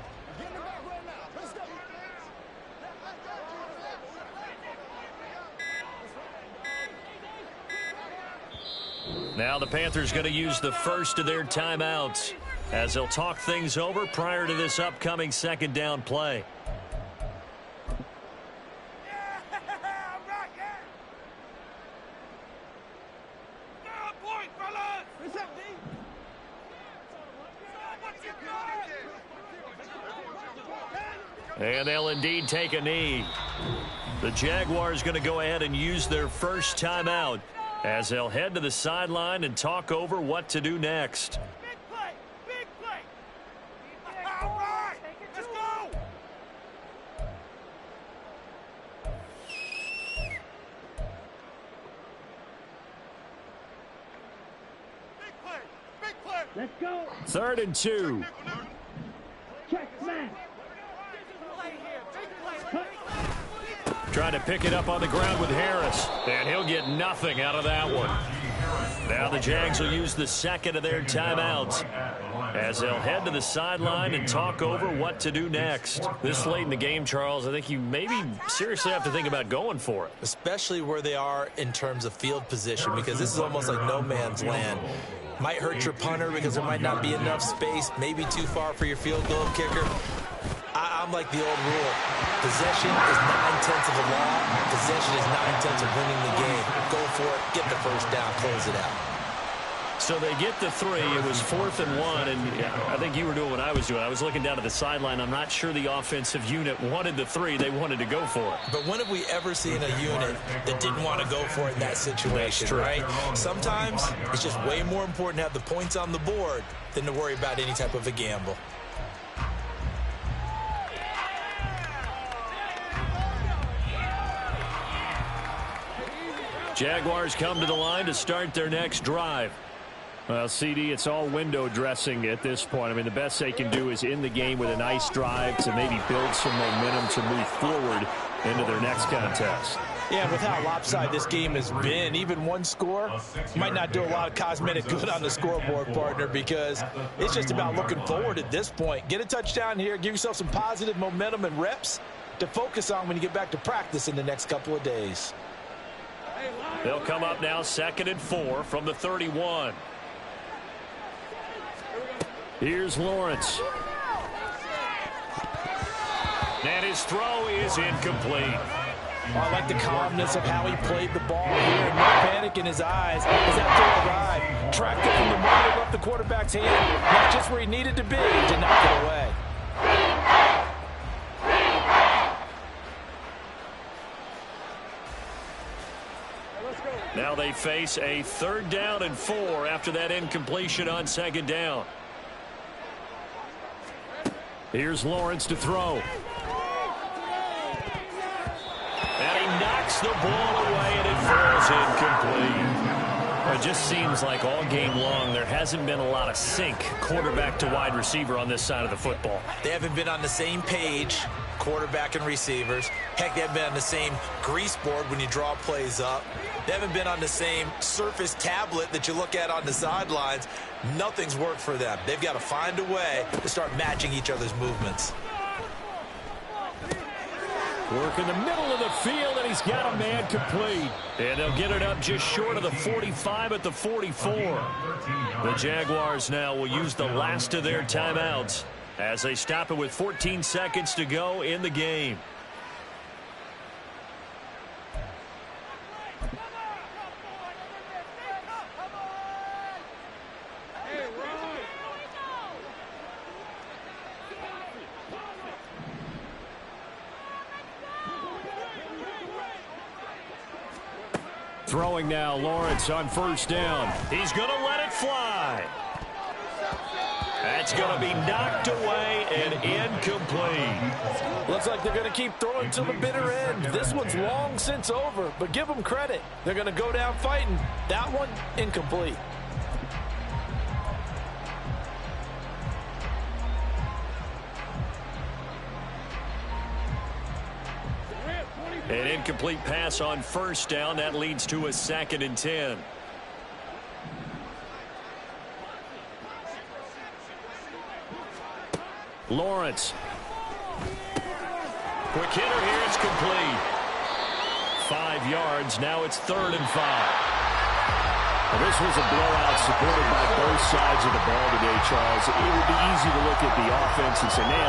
Now the Panthers going to use the first of their timeouts as they'll talk things over prior to this upcoming 2nd down play. And they'll indeed take a knee. The Jaguars going to go ahead and use their first timeout as they'll head to the sideline and talk over what to do next. Big play! Big play! All right! Let's go! Big play! Big play! Let's go. 3rd and 2. Check, smash. Trying to pick it up on the ground with Harris. And he'll get nothing out of that one. Now the Jags will use the second of their timeouts as they'll head to the sideline and talk over what to do next. This late in the game, Charles, I think you maybe seriously have to think about going for it. Especially where they are in terms of field position, because this is almost like no man's land. Might hurt your punter because there might not be enough space, maybe too far for your field goal kicker. I'm like the old rule. Possession is 9/10 of the law. Possession is 9/10 of winning the game. Go for it. Get the first down. Close it out. So they get the 3. It was 4th and 1, and I think you were doing what I was doing. I was looking down at the sideline. I'm not sure the offensive unit wanted the 3. They wanted to go for it. But when have we ever seen a unit that didn't want to go for it in that situation, right? Sometimes it's just way more important to have the points on the board than to worry about any type of a gamble. Jaguars come to the line to start their next drive. Well, CD, it's all window dressing at this point. I mean, the best they can do is in the game with a nice drive to maybe build some momentum to move forward into their next contest. Yeah, with how lopsided this game has been, even one score might not do a lot of cosmetic good on the scoreboard, partner, because it's just about looking forward at this point. Get a touchdown here, give yourself some positive momentum and reps to focus on when you get back to practice in the next couple of days. They'll come up now 2nd and 4 from the 31. Here's Lawrence. And his throw is incomplete. I like the calmness of how he played the ball here. No panic in his eyes as that throw arrived. Tracked it from the moment up the quarterback's hand. Not just where he needed to be to knock it away. Now they face a 3rd down and 4 after that incompletion on 2nd down. Here's Lawrence to throw. And he knocks the ball away, and it falls incomplete. It just seems like all game long there hasn't been a lot of sync quarterback to wide receiver on this side of the football. They haven't been on the same page, quarterback and receivers. Heck, they haven't been on the same grease board when you draw plays up. They haven't been on the same surface tablet that you look at on the sidelines. Nothing's worked for them. They've got to find a way to start matching each other's movements. Work in the middle of the field, and he's got a man complete. And they'll get it up just short of the 45 at the 44. The Jaguars now will use the last of their timeouts as they stop it with 14 seconds to go in the game. Throwing now, Lawrence on 1st down. He's going to let it fly. That's going to be knocked away and incomplete. Looks like they're going to keep throwing to the bitter end. This one's long since over, but give them credit. They're going to go down fighting. That one, incomplete. An incomplete pass on 1st down. That leads to a 2nd and 10. Lawrence. Quick hitter here. It's complete. 5 yards. Now it's 3rd and 5. Well, this was a blowout supported by both sides of the ball today, Charles. It would be easy to look at the offense and say, man,